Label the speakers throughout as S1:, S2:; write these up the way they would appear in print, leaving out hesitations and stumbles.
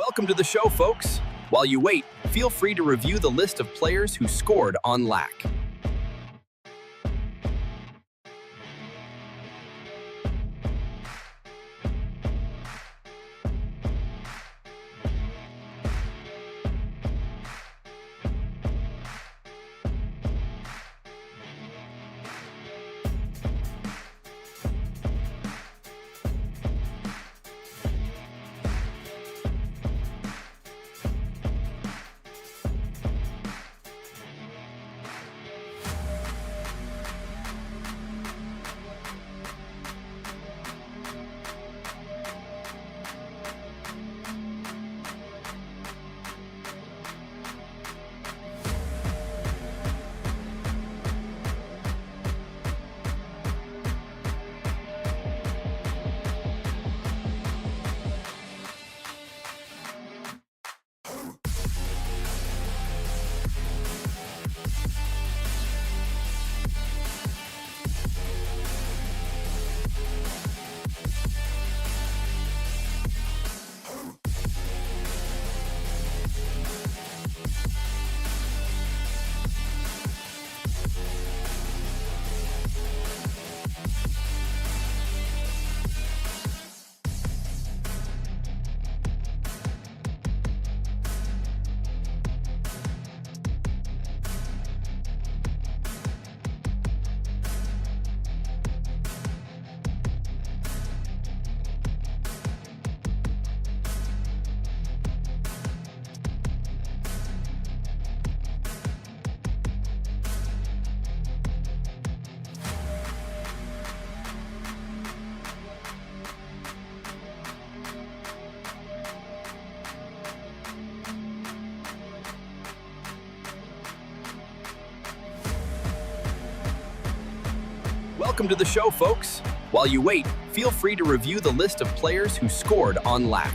S1: Welcome to the show, folks. While you wait, feel free to review the list of players who scored on LAC. Welcome to the show, folks. While you wait, feel free to review the list of players who scored on LAC.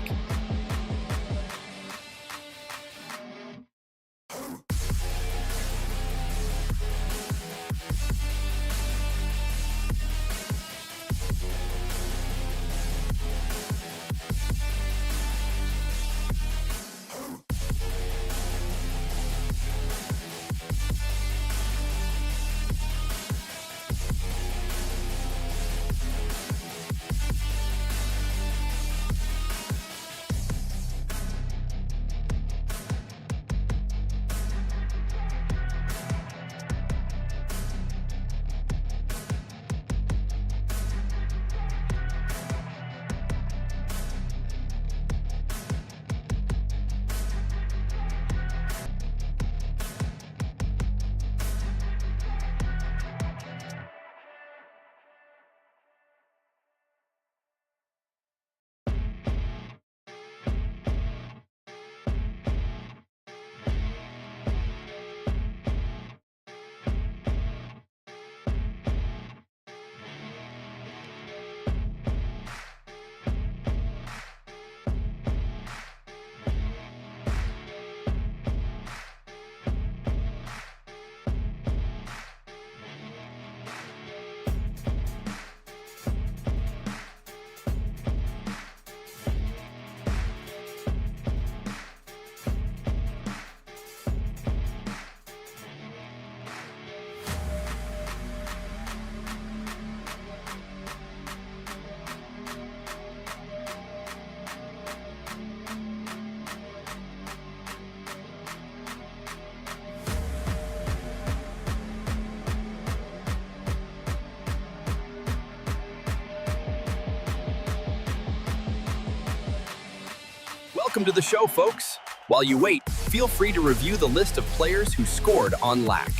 S1: Welcome to the show, folks. While you wait, feel free to review the list of players who scored on LAC.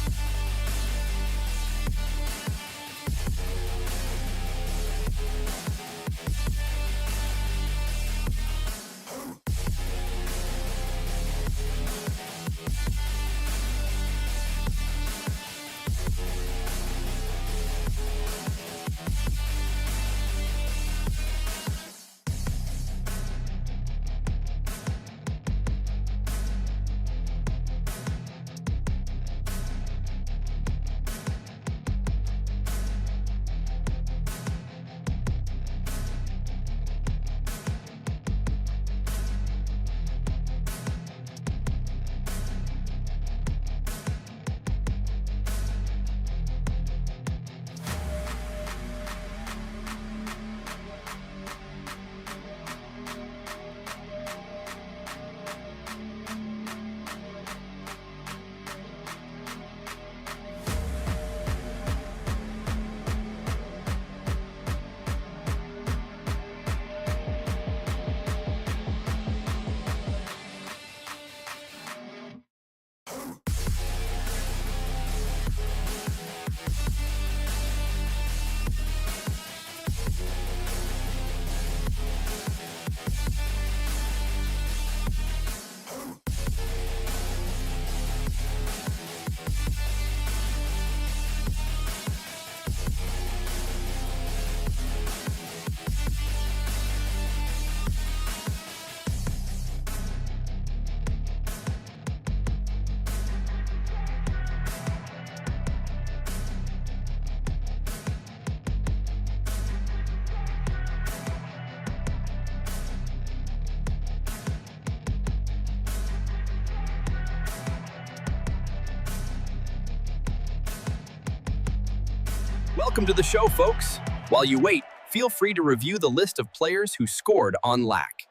S1: Welcome to the show, folks. While you wait, feel free to review the list of players who scored on LAC.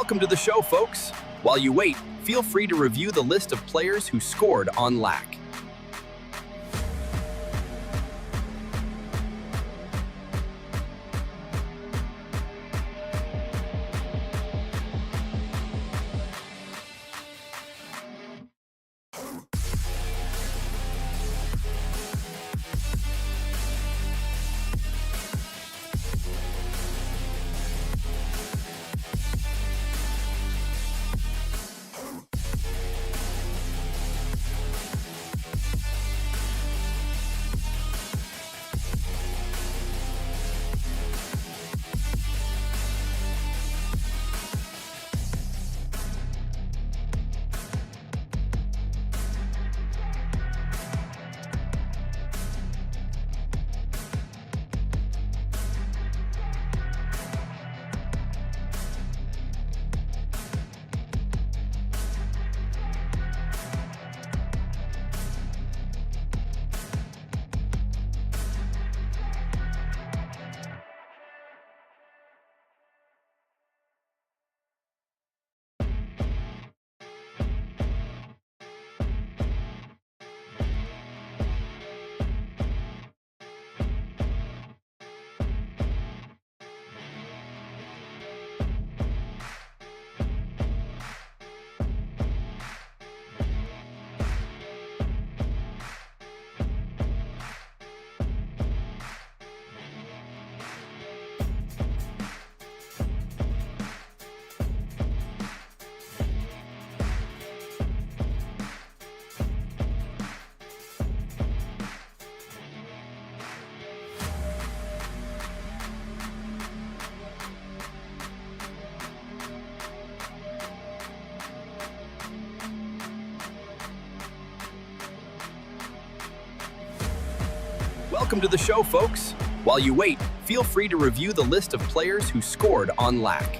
S1: Welcome to the show, folks. While you wait, feel free to review the list of players who scored on LAC. Welcome to the show, folks. While you wait, feel free to review the list of players who scored on LAC.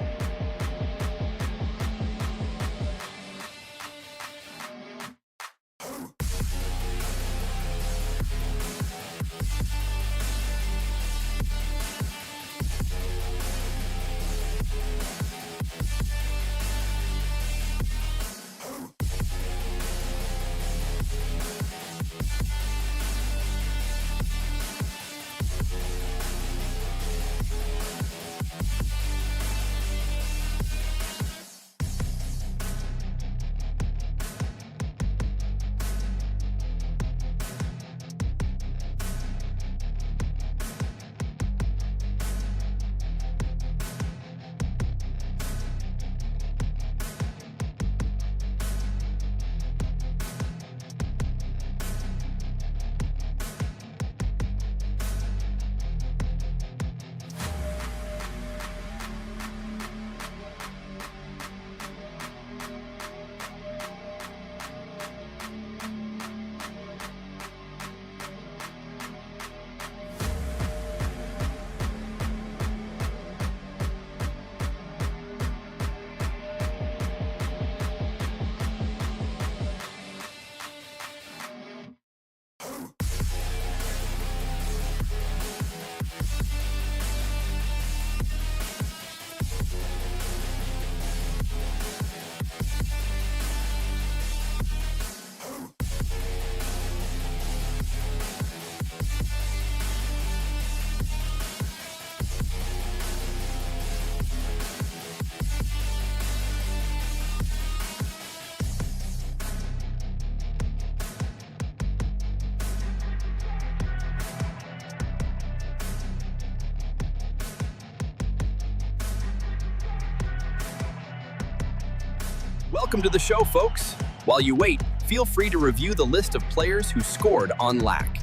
S1: Welcome to the show, folks. While you wait, feel free to review the list of players who scored on LAC.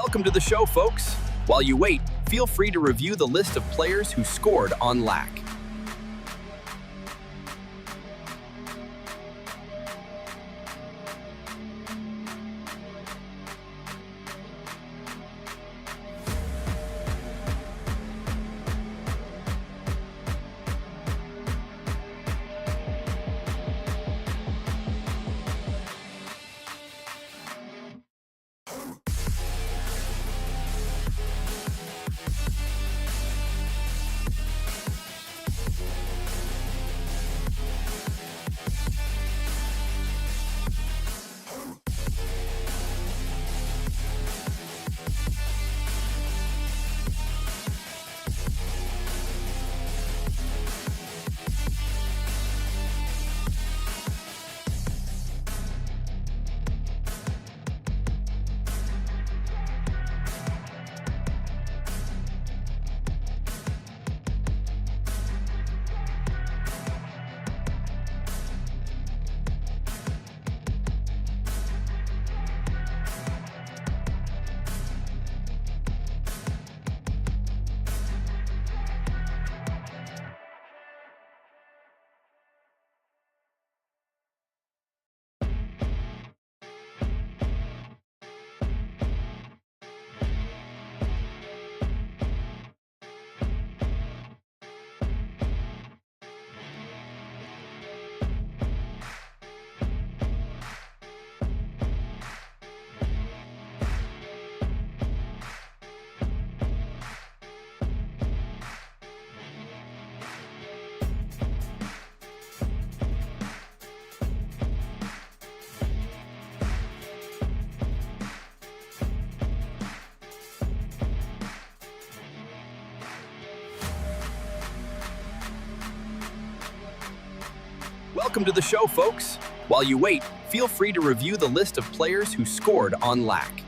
S1: Welcome to the show, folks. While you wait, feel free to review the list of players who scored on LAC. Welcome to the show, folks. While you wait, feel free to review the list of players who scored on LAC.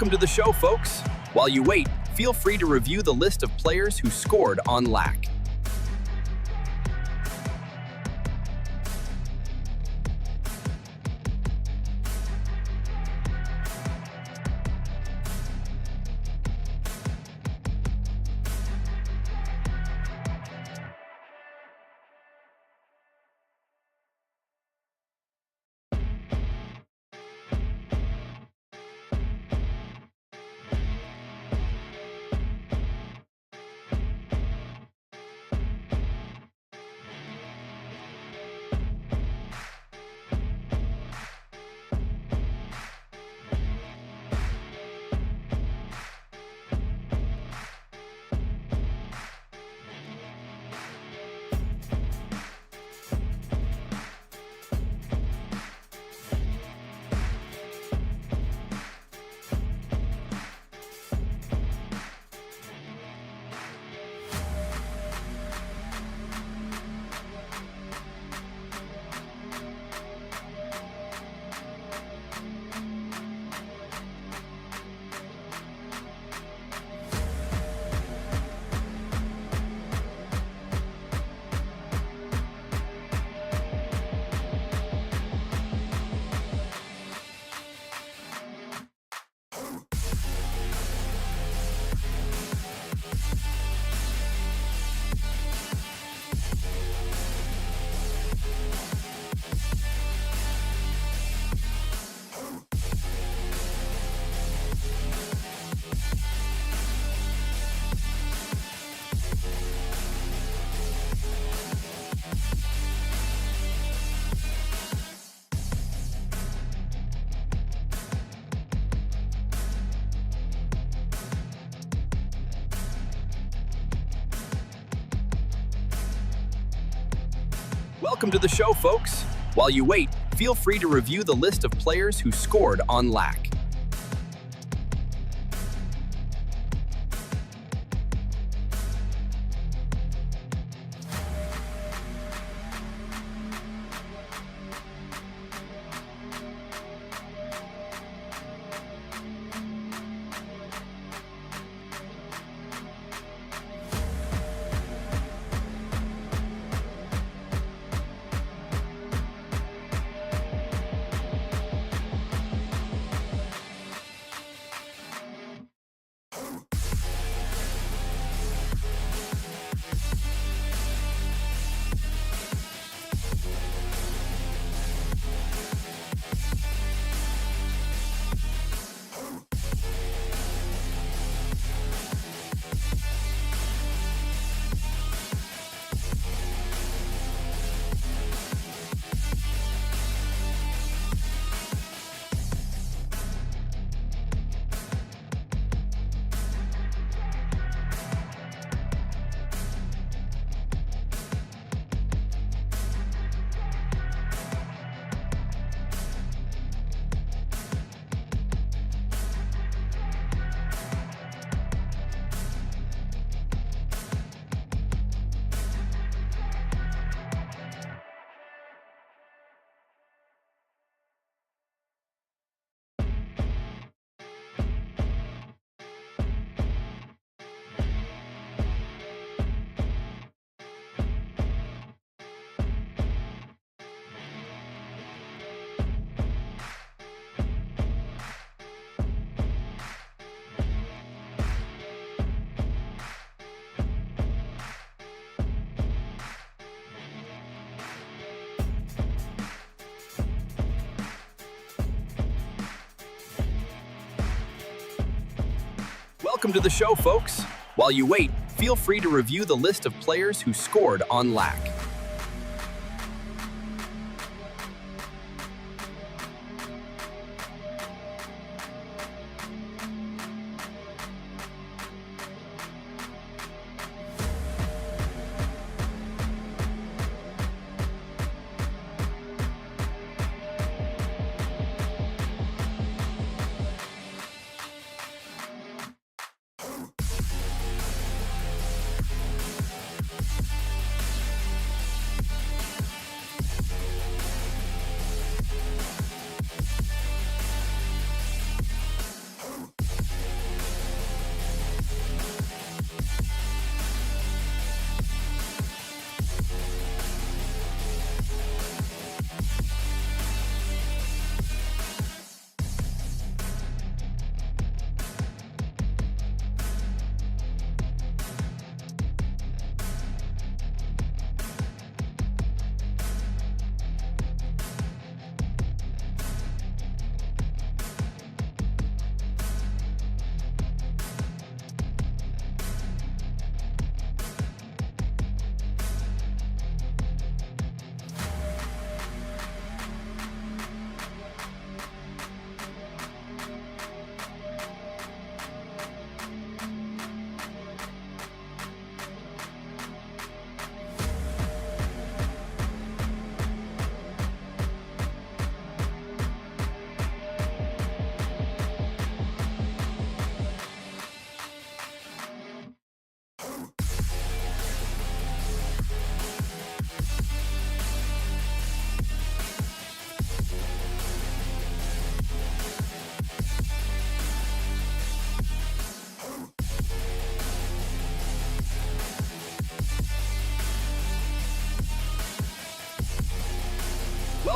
S1: Welcome to the show, folks. While you wait, feel free to review the list of players who scored on LAC. Welcome to the show, folks. While you wait, feel free to review the list of players who scored on LAC. Welcome to the show, folks. While you wait, feel free to review the list of players who scored on LAC.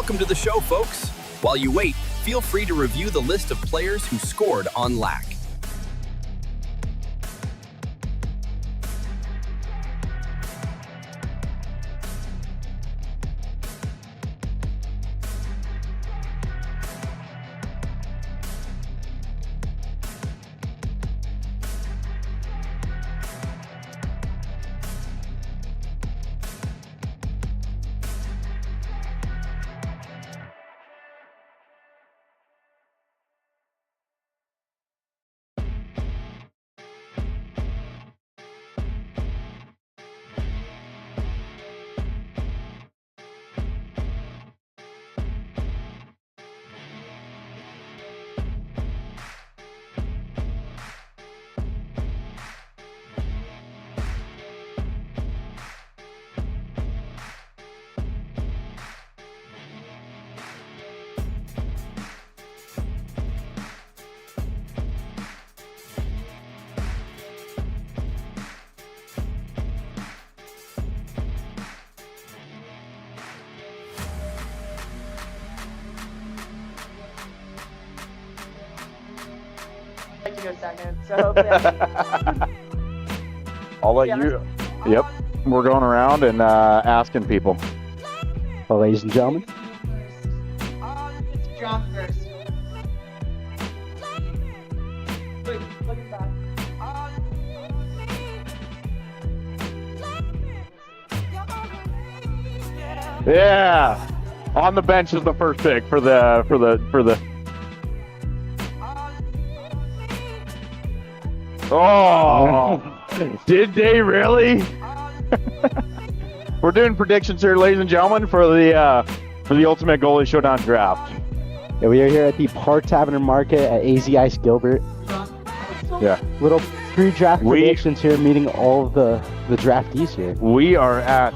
S1: Welcome to the show, folks. While you wait, feel free to review the list of players who scored on LAC.
S2: To go second, so hopefully
S3: I'll let you. Yep, we're going around and asking people.
S4: Well, ladies and gentlemen,
S2: it's John first. Wait, looking back.
S3: Yeah, on the bench is the first pick for the. Oh, did they really? We're doing predictions here, ladies and gentlemen, for the Ultimate Goalie Showdown draft.
S4: yeah, we are here at the Park Tavern Market at AZ Ice Gilbert.
S3: Yeah,
S4: Little pre-draft predictions here, meeting all of the draftees here.
S3: we are at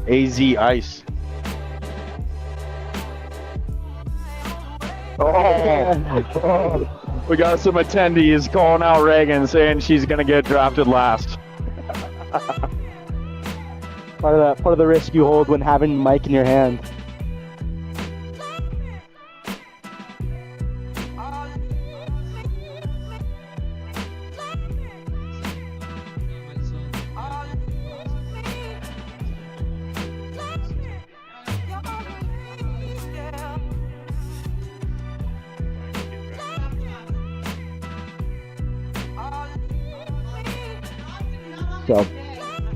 S3: AZ Ice. Oh. We got some attendees calling out Reagan, saying she's gonna get drafted last.
S4: Part of the risk you hold when having the mic in your hand. So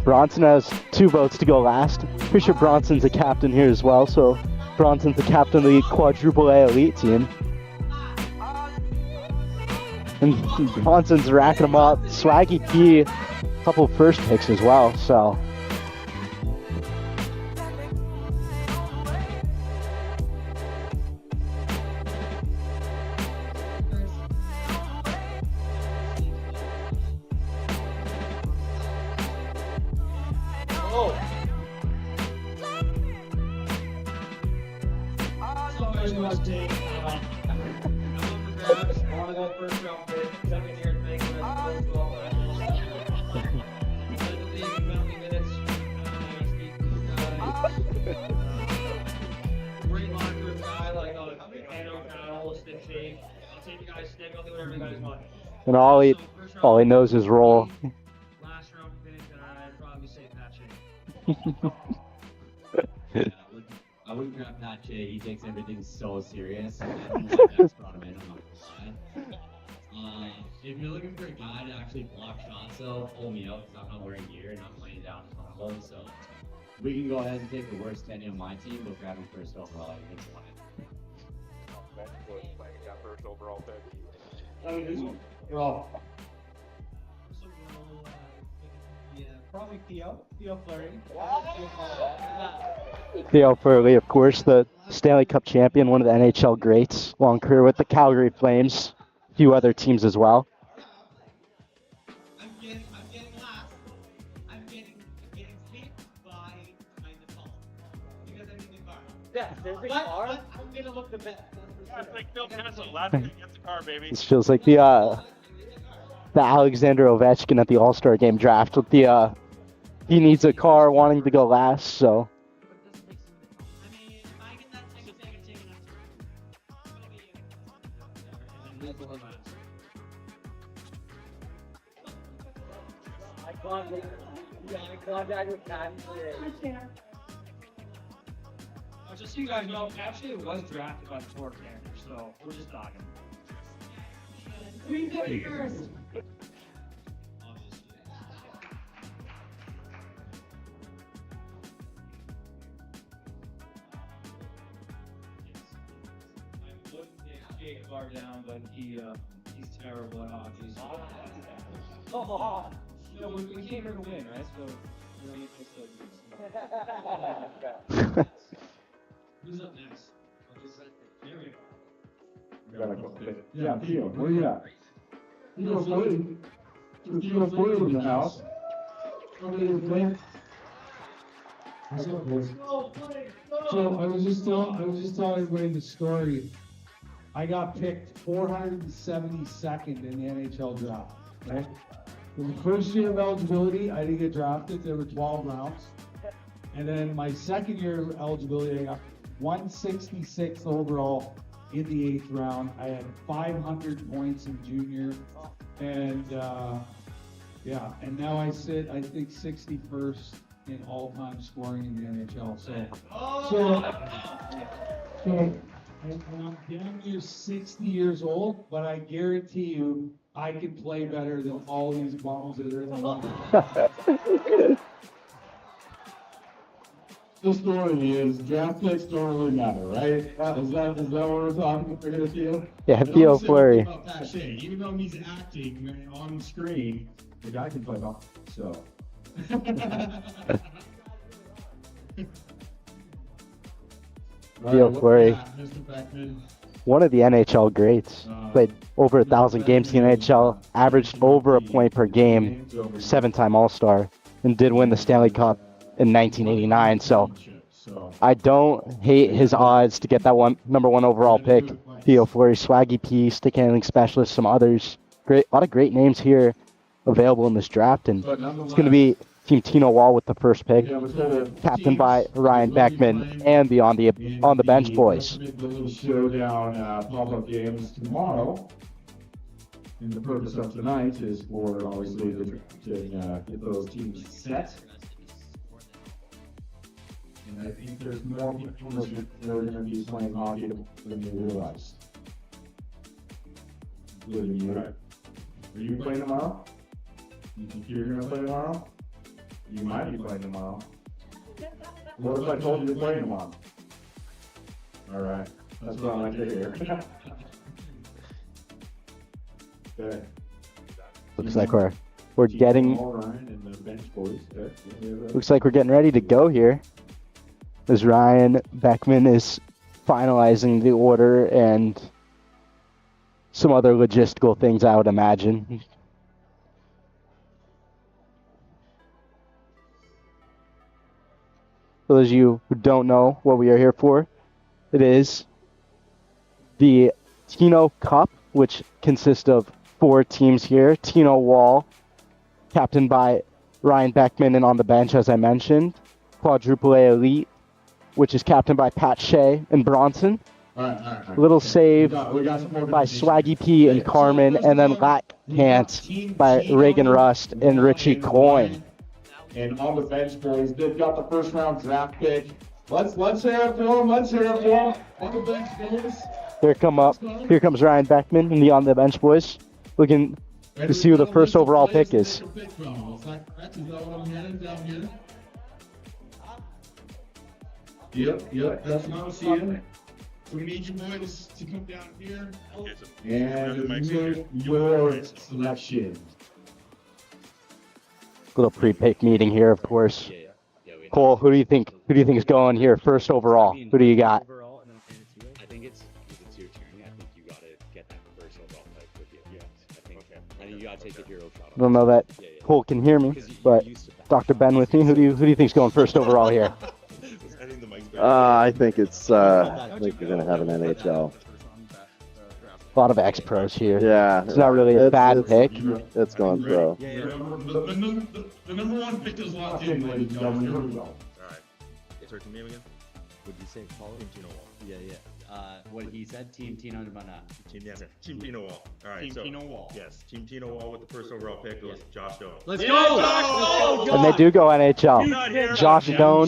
S4: Bronson has 2 votes to go last. Pretty sure Bronson's a captain here as well, so Bronson's the captain of the quadruple A elite team. And Bronson's racking them up. Swaggy P, a couple first picks as well, so. And all he knows is roll.
S5: Last round pick, I'd probably say Pat Shea. I wouldn't grab Pat Shea. He takes everything so serious. I don't know why that's brought him in. I'm not gonna lie. If you're looking for a guy to actually block shots, though, pull me out because I'm not wearing gear and I'm laying down in combo. So we can go ahead and take the worst 10 on my team, but grab him first overall. I think it's one.
S3: First overall pick.
S5: Probably Theo Fleury.
S4: Theo Fleury, of course, the Stanley Cup champion, one of the NHL greats. Long career with the Calgary Flames, a few other teams as well.
S5: I'm getting last. I'm getting hit by my default because I'm in the car.
S2: Yeah, there's a car.
S5: I'm gonna look the best.
S6: It's like Phil Kessel, last thing gets the car, baby.
S4: This feels like the Alexander Ovechkin at the All-Star Game draft with the he needs a car wanting to go last, so.
S5: I mean, if I get Just so you guys know, actually it was drafted by the Florida Panthers, so we're just talking. Green Bay first. I wouldn't take Jake Carr down, but he's terrible at hockey. Oh, no, we came here to win, right? So we don't need to fix Who's up next? There we go.
S7: Yeah, Theo, where you at? Theo Flynn. Theo Flynn in the house. What's up, boys? So I was just telling everybody the story. I got picked 472nd in the NHL draft, right? In the first year of eligibility, I didn't get drafted. There were 12 rounds. And then my second year of eligibility, I got 166th overall in the 8th round. I had 500 points in junior. And yeah, and now I sit, I think, 61st in all-time scoring in the NHL. So I'm damn near 60 years old, but I guarantee you I can play better than all these bums that are in the league. The story is draft picks don't really matter, right? Is that what we're talking about here?
S4: Yeah, Theo Fleury.
S7: Even though he's acting on screen, the guy can play hockey. So.
S4: Theo Fleury,
S7: Mr. Beckman.
S4: one of the NHL greats. Played over 1,000 games in the NHL, averaged over a point per game, 7-time All-Star, and did win the Stanley Cup in 1989. So I don't hate his odds to get that number one overall pick. Theo Fleury, Swaggy P, stick handling specialist, some others. A lot of great names here available in this draft, and it's going to be Team Tino Wall with the first pick, captained by Ryan Beckman, and the on the bench boys.
S7: Goalie Showdown pop-up games tomorrow. And the purpose of tonight is for obviously to get those teams set. And I think there's more people that are going to be playing hockey than you realize. Including you. Are you playing tomorrow? You think you're going to play tomorrow? You might be playing tomorrow. What if I told you to play tomorrow? Alright, that's what I like to hear. Okay.
S4: Looks like we're getting.
S7: Ryan and the bench boys.
S4: Looks like we're getting ready to go here, as Ryan Beckman is finalizing the order and some other logistical things, I would imagine. For those of you who don't know what we are here for, it is the Tino Cup, which consists of 4 teams here. Tino Wall, captained by Ryan Beckman and on the bench, as I mentioned. Quadruple A Elite, which is captained by Pat Shea and Bronson.
S7: All right.
S4: Little save
S7: We got some more
S4: by Swaggy P and Carmen, and then Lack Pants by Reagan Rust and Richie Coyne.
S7: And on the bench boys, they've got the first round draft pick. Let's hear it for them. Let's hear it for them. On the bench boys.
S4: Here comes Ryan Beckman and the on the bench boys, looking to see who the first overall pick is.
S7: Is that correct? Is that what I'm hearing down here? Yep, that's what I'm seeing. We need you boys to come down here and make your selection.
S4: Little pre-pick meeting here, of course. Cole, who do you think is going here first overall? Who do you got?
S8: I think it's your turn. I think you gotta get that first overall pick with you. Yeah, I think you gotta take the hero shot.
S4: I don't know that Cole can hear me, but Dr. Ben with me. Who do you think's going first overall here?
S9: I think it's I think you're gonna have an NHL.
S4: A lot of ex-pros here.
S9: Yeah,
S4: it's not really a bad pick.
S9: It's going pro.
S7: The number one pick is locked in, ladies and gentlemen. Here we go.
S8: Alright. It's our team name again? Would you say Paul and Tino Wall? Yeah. what he said, Team Tino Mana.
S6: Team Tino Wall. All right.
S5: Team Tino Wall.
S6: Yes, Team Tino Wall with the first overall pick goes Josh Doe.
S5: Let's go!
S4: And they do go NHL. Josh Doan,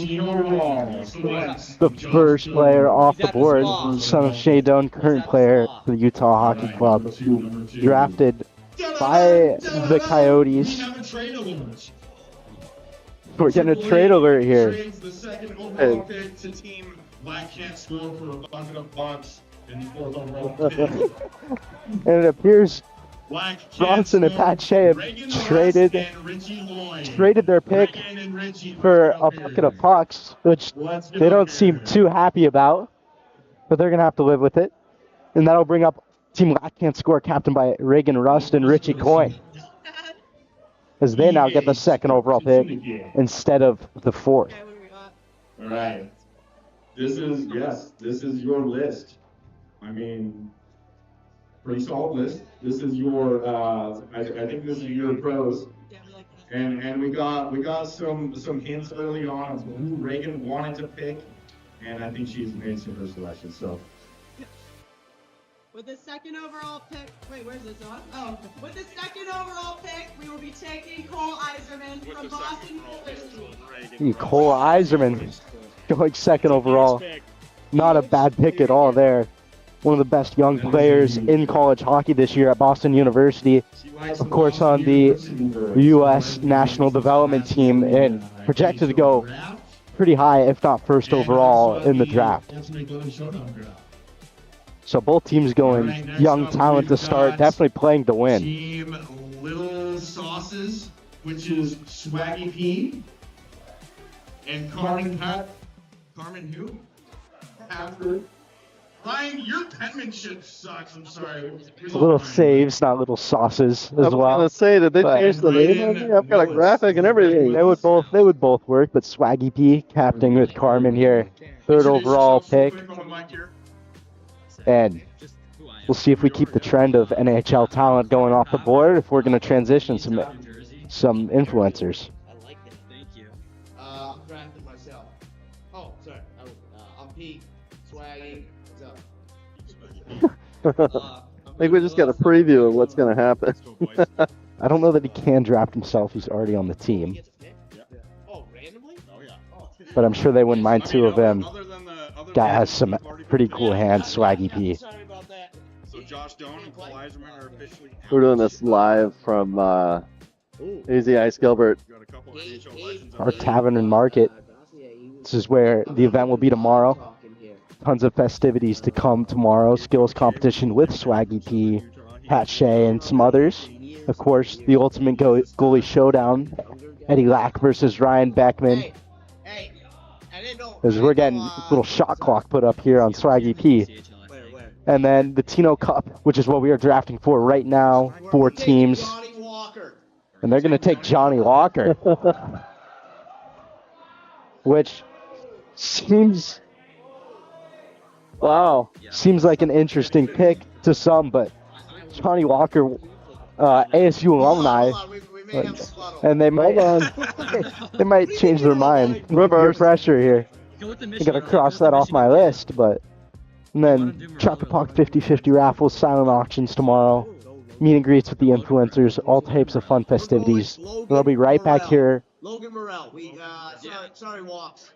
S4: the first player off the board, son of Shea Doan, current player for the Utah Hockey Club, drafted by the Coyotes. We're getting a trade alert here.
S7: Trades the second overall pick to Team Black Can't Score for a bunch of bucks in the fourth overall pick.
S4: And it appears
S7: Black Can't
S4: Bronson and
S7: Score,
S4: Pat Shea have
S7: Reagan
S4: traded
S7: Russ and Richie Lloyd.
S4: their pick
S7: Reagan and Richie
S4: for
S7: first
S4: a
S7: round
S4: bucket of
S7: pick.
S4: pucks, which
S7: Let's
S4: they
S7: go
S4: don't seem
S7: here.
S4: too happy about, but they're going to have to live with it. And that'll bring up Team Black Can't Score, captained by Reagan Rust and Richie Coyne, as they now get the second overall pick instead of the fourth.
S7: All right. This is your list. I mean, pretty solid list. This is your, I think this is your pros. And we got some hints early on of who Reagan wanted to pick, and I think she's made some of her selections. So.
S10: With the second overall pick, wait, where's this on? Oh, with the second overall pick, we will be taking Cole Iserman from Boston University.
S4: Cole Iserman going second overall. Not a bad pick at all there. One of the best young players in college hockey this year at Boston University. Of course, on the U.S. National Development Team, and projected to go pretty high, if not first overall in the draft. So both teams going young talent to start, definitely playing to win.
S7: Team Little Sauces, which is Swaggy P. And Carmen Pat. Carmen who? After. Ryan, your penmanship sucks. I'm sorry.
S4: Little saves, not little sauces, as
S9: I was
S4: well.
S9: gonna say, did they
S4: But-
S9: change the name on me? I've got a graphic and everything.
S4: They would both work, but Swaggy P captaining with Carmen here, third overall pick, and we'll see if we keep the trend of NHL talent going off the board. If we're going to transition some influencers.
S8: I like it. Thank you.
S11: I'm drafting myself. Oh, sorry. I'm Pete. Swaggy. What's up?
S9: I think we just got a preview of what's going to happen.
S4: I don't know that he can draft himself. He's already on the team,
S11: Oh, randomly?
S6: Oh yeah.
S4: but I'm sure they wouldn't mind two of them.
S6: Other than
S4: Guy has some pretty cool hands, Swaggy P.
S11: Sorry about that.
S6: So Josh Doan and Cole Iserman are officially out.
S9: We're doing this live from AZ Ice Gilbert.
S6: Got a couple of NHL legends
S4: Our Tavern and Market. This is where the event will be tomorrow. Tons of festivities to come tomorrow. Skills competition with Swaggy P, Pat Shea, and some others. Of course, the ultimate goalie showdown. Eddie Lack versus Ryan Beckman.
S11: Hey, I didn't know.
S4: As we're getting a little shot clock put up here on Swaggy P.
S11: Where?
S4: And then the Tino Cup, which is what we are drafting for right now. 4 teams.
S11: Johnny Walker.
S4: And they're going to take Johnny Walker. Which seems like an interesting pick to some, but Johnny Walker, ASU alumni, and they might change their mind. Peer pressure here. I'm gonna cross that off my list, but and then Chuck a Puck 50-50 raffles, silent auctions tomorrow, meet and greets with the influencers, all types of fun festivities. They'll be right back here.
S11: Logan Morrell. Sorry, Walks.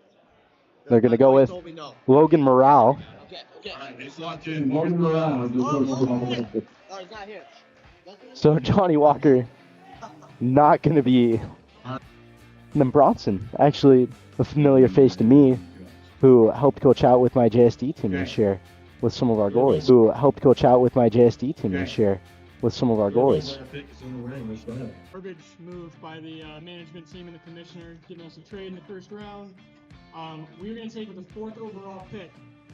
S4: They're gonna go with Logan Morale.
S11: Okay.
S7: It's locked in. Morgan Morale is the first overall pick.
S11: Oh, he's not here.
S4: So Johnny Walker, not going to be. And then Bronson, actually a familiar face to me, who helped coach out with my JSD team this year with some of our goalies.
S12: Garbage move by the management team and the commissioner, getting us a trade in the first round. We're going to take with the 4th overall pick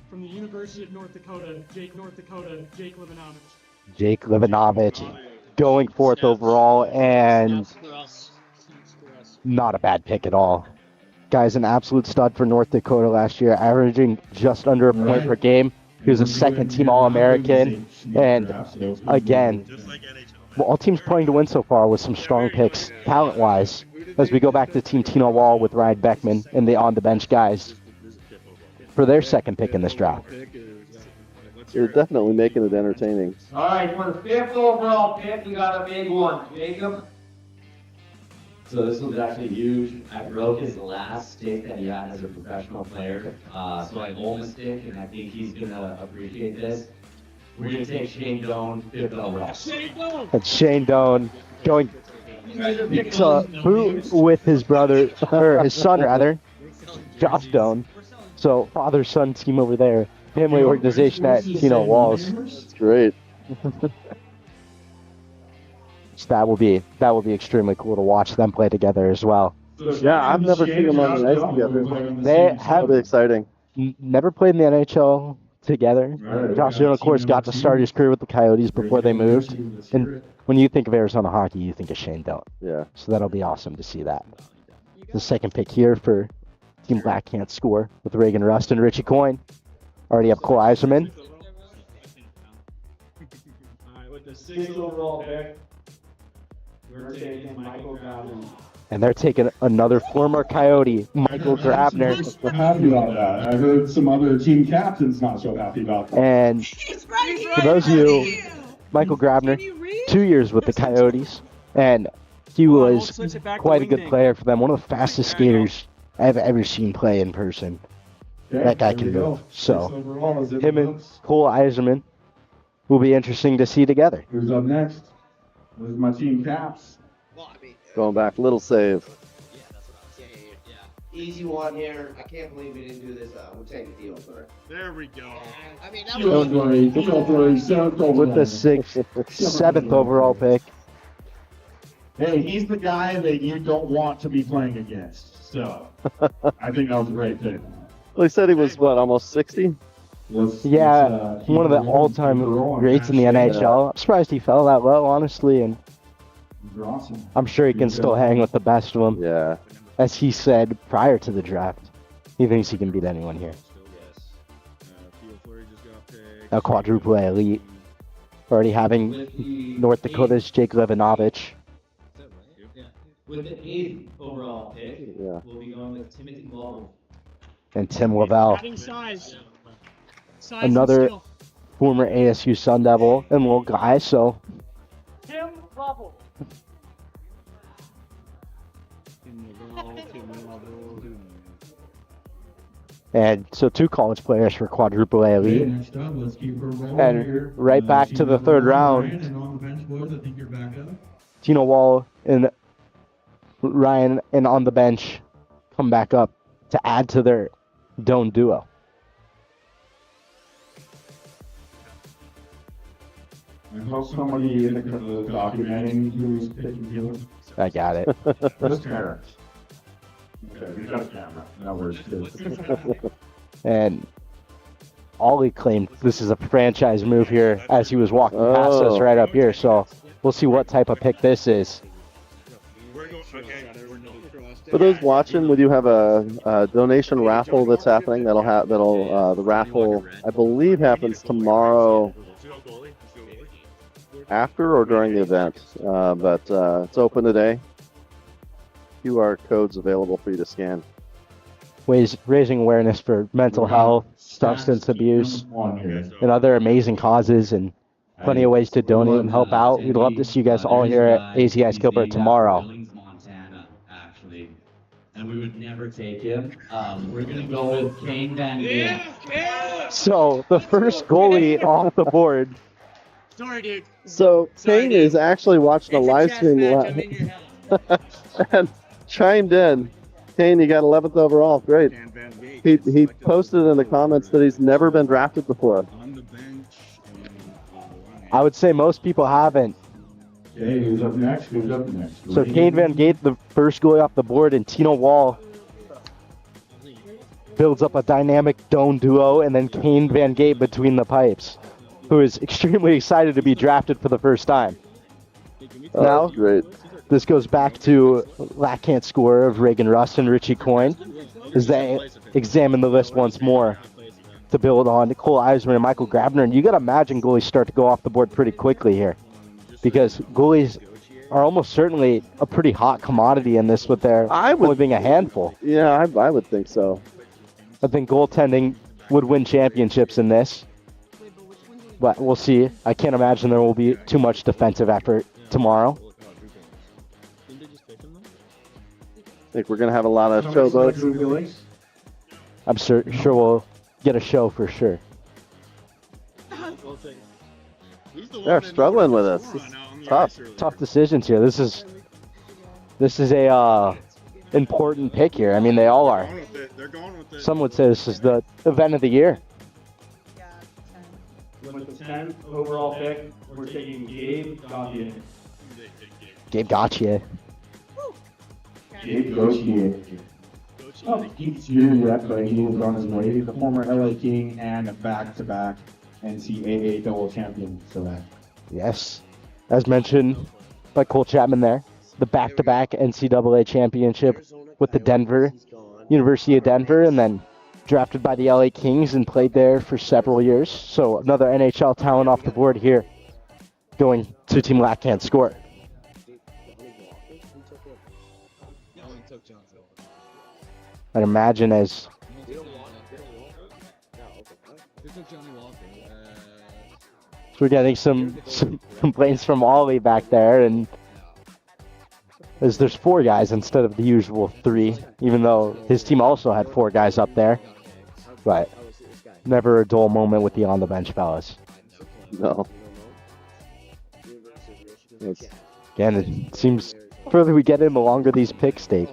S12: from the University of North Dakota, Jake Livanovich.
S4: Jake Livanovich going 4th overall, and not a bad pick at all. Guy's an absolute stud for North Dakota last year, averaging just under a point per game. He was a second-team All-American, and again, all teams playing to win so far with some strong picks, talent-wise, as we go back to Team Tino Wall with Ryan Beckman and the on-the-bench guys for their second pick in this draft.
S9: You're definitely making it entertaining.
S11: All right, for the 5th overall pick, we got a big one. Jacob.
S8: So this one's actually huge. I broke his last stick that he had as a professional player. So I own the stick, and I think he's gonna appreciate this. We're gonna take Shane Doan, 5th overall.
S4: And Shane Doan going to boot with his brother, or his son rather, Josh Doan. So father-son team over there. Family organization at Tino Walls.
S9: It's great.
S4: So that will be extremely cool to watch them play together as well.
S9: Yeah, I've never seen them on the ice together.
S4: They have
S9: That'll be exciting.
S4: never played in the NHL together. Josh Doan, of course, got to start his career with the Coyotes before they moved. And when you think of Arizona hockey, you think of Shane Doan.
S9: Yeah.
S4: So that'll be awesome to see that. The second pick here for Team Black Can't Score with Reagan Rust and Richie Coyne. Already have Cole Eiserman.
S7: Alright, with the 6th overall pick, we're taking Michael Grabner.
S4: And they're taking another former Coyote, Michael Grabner.
S7: I'm happy about that. I heard some other team captains not so happy about that.
S4: And for those of you, Michael Grabner, 2 years with the Coyotes, and he was quite a good player for them. One of the fastest skaters I've ever seen play in person. That guy can move. So, him and Cole Eiserman will be interesting to see together.
S7: Who's up next? Where's my team caps?
S9: Going back, little save.
S11: Easy one here. I can't believe we didn't do this. We'll take the deal for it.
S6: There we go.
S11: I mean,
S4: With the 7th overall pick.
S7: Hey, he's the guy that you don't want to be playing against. So, I think that was a great pick.
S9: Well, he said he was, what, almost 60?
S4: Yeah, one of the all-time greats in the NHL. I'm surprised he fell that low, honestly, and I'm sure he can still hang with the best of them.
S9: Yeah.
S4: As he said prior to the draft, he thinks he can beat anyone here. A quadruple A elite. Already having North Dakota's Jake Levinovich.
S5: With the 8th overall pick, we'll be going with Timothy Lovell.
S4: And Tim Lavelle,
S12: Adding size. Size
S4: another
S12: and skill.
S4: former ASU Sun Devil and little guy, so
S2: Tim Lovell.
S4: and so 2 college players for quadruple A elite.
S7: Next up, let's keep her rolling
S4: And
S7: here.
S4: right back to the 3rd round.
S7: And on the bench, boys, I think you're back up.
S4: Tino Wall and Ryan and on the bench come back up to add to their Doan duo.
S7: I hope somebody in the documenting who's picking you.
S4: I got it.
S7: Where's Terrence? Okay, we got a camera. That works too.
S4: And Ollie claimed this is a franchise move here as he was walking past us right up here. So we'll see what type of pick this is.
S9: For those watching, we do have a donation raffle that's happening. The raffle, I believe, happens tomorrow after or during the event. But it's open today. QR codes available for you to scan.
S4: Raising awareness for mental health, substance abuse, and other amazing causes, and plenty of ways to donate and help out. We'd love to see you guys all here at AZ Ice Gilbert tomorrow.
S8: Montana, actually. And we would never take him. We're going to go with Kane Van Gate.
S4: So the first goalie off the board.
S12: Sorry, dude.
S9: So Kane is actually watching a live stream and chimed in. Kane, you got 11th overall. Great. He posted in the comments that he's never been drafted before.
S4: I would say most people haven't.
S7: Okay, who's up next? Who's up next?
S4: So Kane Van Gate, the first goalie off the board, and Tino Wall builds up a dynamic Doan duo, and then Kane Van Gate between the pipes, who is extremely excited to be drafted for the first time. Now,
S9: great.
S4: This goes back to Black Can't Score of Reagan Rust and Richie Coyne as they examine the list once more to build on Cole Eiserman and Michael Grabner. And you got to imagine goalies start to go off the board pretty quickly here, because goalies are almost certainly a pretty hot commodity in this, with their only being a handful.
S9: Yeah, I would think so.
S4: I think goaltending would win championships in this. but we'll see. I can't imagine there will be too much defensive effort tomorrow.
S9: I think we're going to have a lot of showboats.
S4: I'm sure we'll get a show for sure.
S9: They're struggling with us. It's tough.
S4: Tough decisions here. This is a important pick here. I mean, they all are. Some would say this is the event of the year.
S3: With the 10th overall pick, we're taking Gabe Gauthier.
S4: Gabe Gauthier.
S3: Gabe Gauthier. Oh, he's here yet, but he is on his way. He's a former LA King and a back-to-back NCAA double champion. So that.
S4: Yes. As mentioned by Cole Chapman there, the back-to-back NCAA championship with the University of Denver, and then drafted by the LA Kings and played there for several years. So another NHL talent off the board here, going to Team Lack Can't Score. I'd imagine as we're getting some complaints from Ollie back there, and as there's 4 guys instead of the usual 3, even though his team also had 4 guys up there. But never a dull moment with the on the bench fellas.
S9: No.
S4: Again, it seems further we get in, the longer these picks take.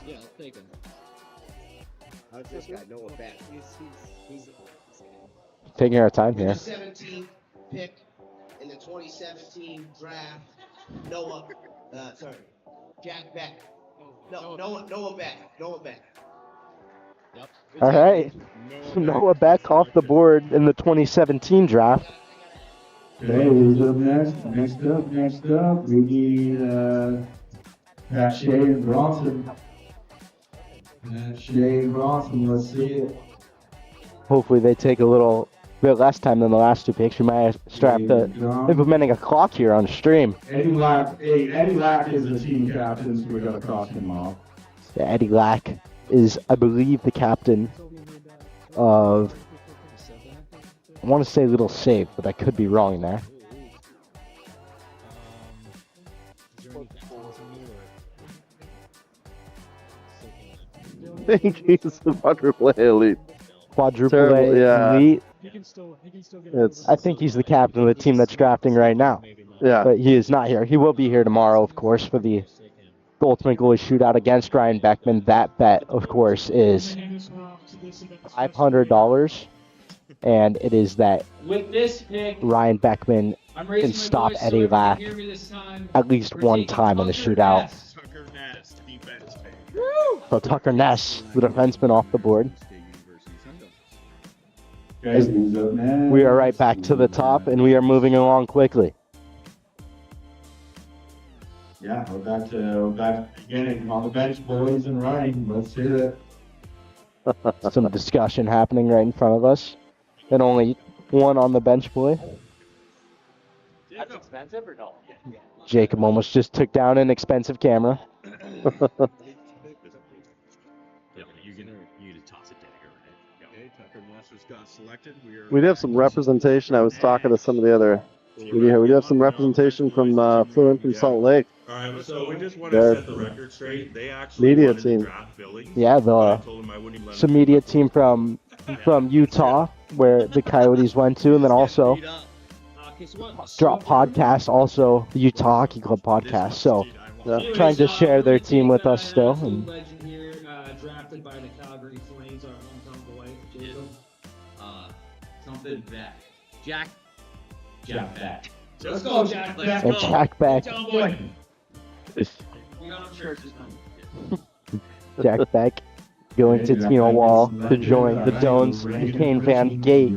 S11: Yeah, I'll take him. How's this guy? Noah Beck.
S4: Taking our time here.
S11: 17th pick in the 2017 draft. Noah, Jack Beck. No, Noah Beck. Noah Beck. Yep.
S4: All right. Noah Beck off the board in the 2017 draft.
S3: Okay, who's up next? Next up, we need Pat Shea and Bronson. Pat Shea and Bronson, let's see it.
S4: Hopefully they take a little bit less time than the last 2 picks. We might have strapped implementing a clock here on stream.
S3: Eddie Lack is the team captain, so we got to cross him off.
S4: Yeah, Eddie Lack is, I believe, the captain of, I want to say Little Save, but I could be wrong there.
S9: I think he's the quadruple A elite.
S4: Quadruple
S9: Terrible,
S4: A
S9: yeah.
S4: elite.
S12: He can still get
S9: It's,
S4: I think he's the captain of the team that's drafting right now.
S9: yeah.
S4: But he is not here. He will be here tomorrow, of course, for the ultimate goalie shootout against Ryan Beckman. That bet, of course, is $500, and it is that
S5: With this pick,
S4: Ryan Beckman
S5: I'm
S4: can
S5: raising my
S4: stop
S5: voice so
S4: Eddie
S5: everyone
S4: Lack
S5: can hear me this time.
S4: at least
S5: We're
S4: one
S5: taking
S4: time in the
S5: Tucker
S4: shootout.
S5: Ness.
S6: Tucker Ness, defense pick.
S4: So Tucker Ness, the defenseman, off the board.
S3: Okay, who's up next?
S4: We are right back to the top, and we are moving along quickly.
S3: Yeah, we're back to beginning on the bench, boys and Ryan. Let's hear it.
S4: Some discussion happening right in front of us, and only one on the bench boy.
S8: That's expensive or no?
S4: Jacob almost just took down an expensive camera.
S6: You get to toss it down here, right? Okay, Tucker Ness just got selected.
S9: We do have some representation. I was talking to some of the other. We do have some representation from flew in from Salt Lake.
S6: All right, so we just want
S9: Their
S6: to set the record straight. They actually
S9: media
S6: wanted to
S9: team.
S6: draft Billy.
S4: Yeah,
S6: I
S4: the
S6: told him I wouldn't let
S4: some
S6: him.
S4: media team from Utah, where the Coyotes went to, and then also Drop Podcast, also the Utah Hockey Club podcast. So trying to share their team with us still. And
S5: Legend here, drafted by the Calgary Flames, our hometown boy, Jacob.
S8: Something back. Jack back.
S5: Let's go, Jack. Let's
S4: and
S5: go.
S4: Jack Beck.
S5: Hometown boy. We got no church this time.
S4: Jack Beck going to Tino Wall to join the Dones Kane Van Gate,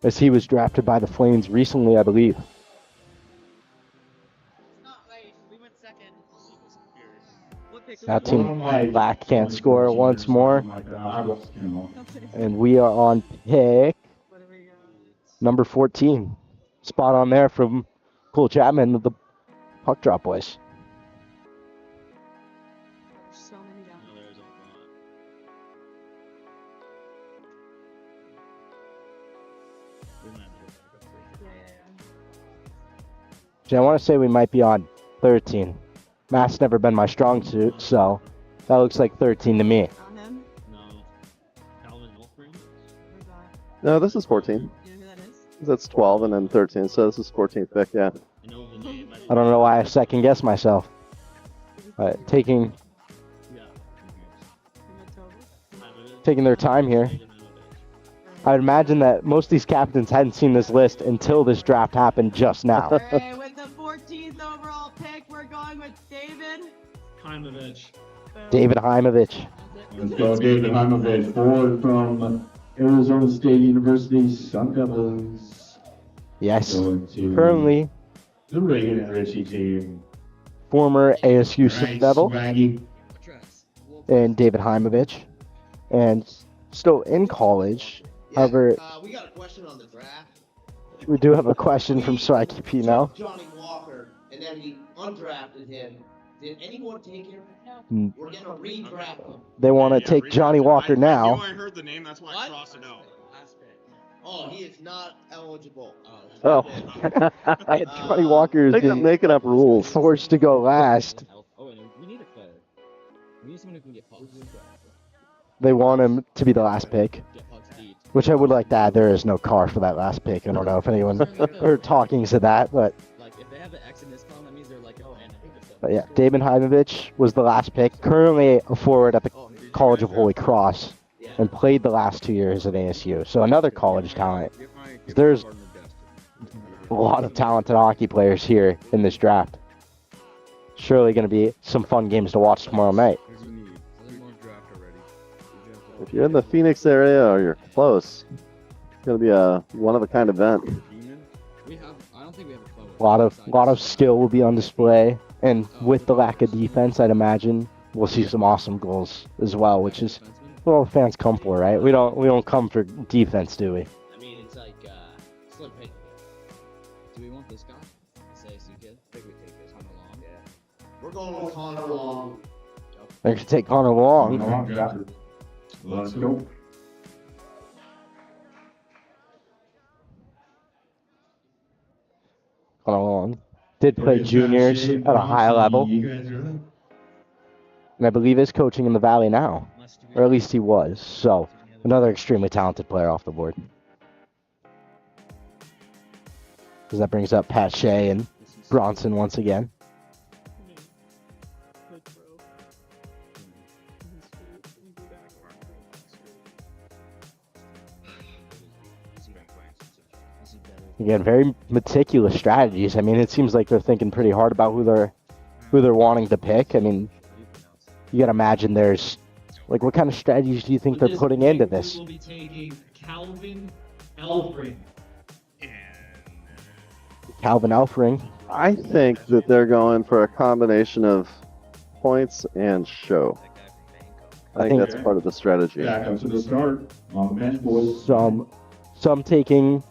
S4: as he was drafted by the Flames recently, I believe. Now Team Black can't score once more, and we are on pick number 14. Spot on there from Cole Chapman of the Puck Drop Boys. I want to say we might be on 13. Math's never been my strong suit, so that looks like 13 to me.
S10: On him?
S9: No, this is 14.
S10: You know who that is?
S9: That's 12 and then 13, so this is 14th pick, yeah.
S4: I don't know why I second guess myself. Taking their time here. I'd imagine that most of these captains hadn't seen this list until this draft happened just now.
S10: All right, with the 14th overall pick, we're going with David.
S12: Heimovich.
S4: David Heimovich.
S3: Let's go, David Heimovich, forward from Arizona State University Sun Devils.
S4: Yes.
S3: Going to
S4: Currently,
S3: the Reagan and Ritchie team.
S4: former ASU Sun Devil
S3: Swaggy.
S4: and David Heimovich. And still in college. However,
S11: We got a question on the draft.
S4: we do have a question from Swaggy P now.
S11: Johnny Walker, and then we undrafted him. Did anyone take him?
S4: Mm.
S11: We're gonna redraft him.
S4: They want to take Johnny Walker now.
S6: I heard the name, that's why I crossed it out.
S11: Oh, he is not eligible.
S4: Oh. Johnny Walker is
S9: They're
S4: being
S9: making up rules.
S4: forced to go last.
S5: Oh, and we need a player. We need someone who can get pucks.
S4: They want him to be the last pick.
S5: Get pucks deep.
S4: Which I would like to add, there is no car for that last pick. I don't know if anyone heard talkings of that, but
S5: Like, if they have the X in this column, that means they're like, oh, and
S4: yeah, David Heimovich was the last pick. Currently a forward at the College of Holy Cross and played the last 2 years at ASU. So another college talent. There's a lot of talented hockey players here in this draft. Surely going to be some fun games to watch tomorrow night.
S9: If you're in the Phoenix area or you're close, it's going to be a one-of-a-kind event.
S5: we have, I don't think we have a club.
S4: A lot of skill will be on display, and with the lack of defense, I'd imagine we'll see some awesome goals as well, which is what all the fans come for, right? We don't come for defense, do we?
S5: I mean, it's like, slim pick. Do we want this guy? Say, so you kid? I think we take this Connor Long. Yeah.
S11: We're going with Connor Long.
S4: They're going to take Connor Long.
S3: Let's go.
S4: Connor Long did play juniors at a high level, and I believe is coaching in the Valley now, or at least he was. So another extremely talented player off the board. Because that brings up Pat Shea and Bronson once again. Again, very meticulous strategies. I mean, it seems like they're thinking pretty hard about who they're wanting to pick. I mean, you gotta imagine there's like, what kind of strategies do you think they're putting into this?
S7: We'll be taking Calvin Elfring.
S4: Calvin Elfring.
S9: I think that they're going for a combination of points and show. I think that's part of the strategy.
S3: Back up to the start on the bench, boys.
S4: Some taking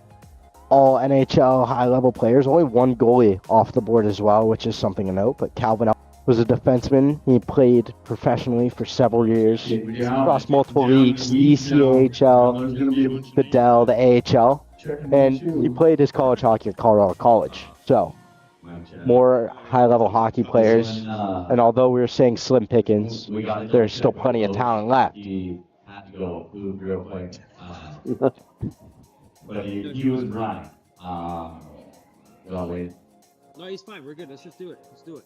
S4: all NHL high-level players. Only one goalie off the board as well, which is something to note. But Calvin was a defenseman. He played professionally for several years across multiple leagues, the ECHL, the Dell, the AHL, and he played his college hockey at Colorado College. So, more high-level hockey players. And although we were saying slim pickings, there's still plenty of talent left.
S8: He had to go food real quick. But he was running. Wait.
S5: No, he's fine. We're good. Let's just do it. Let's do it.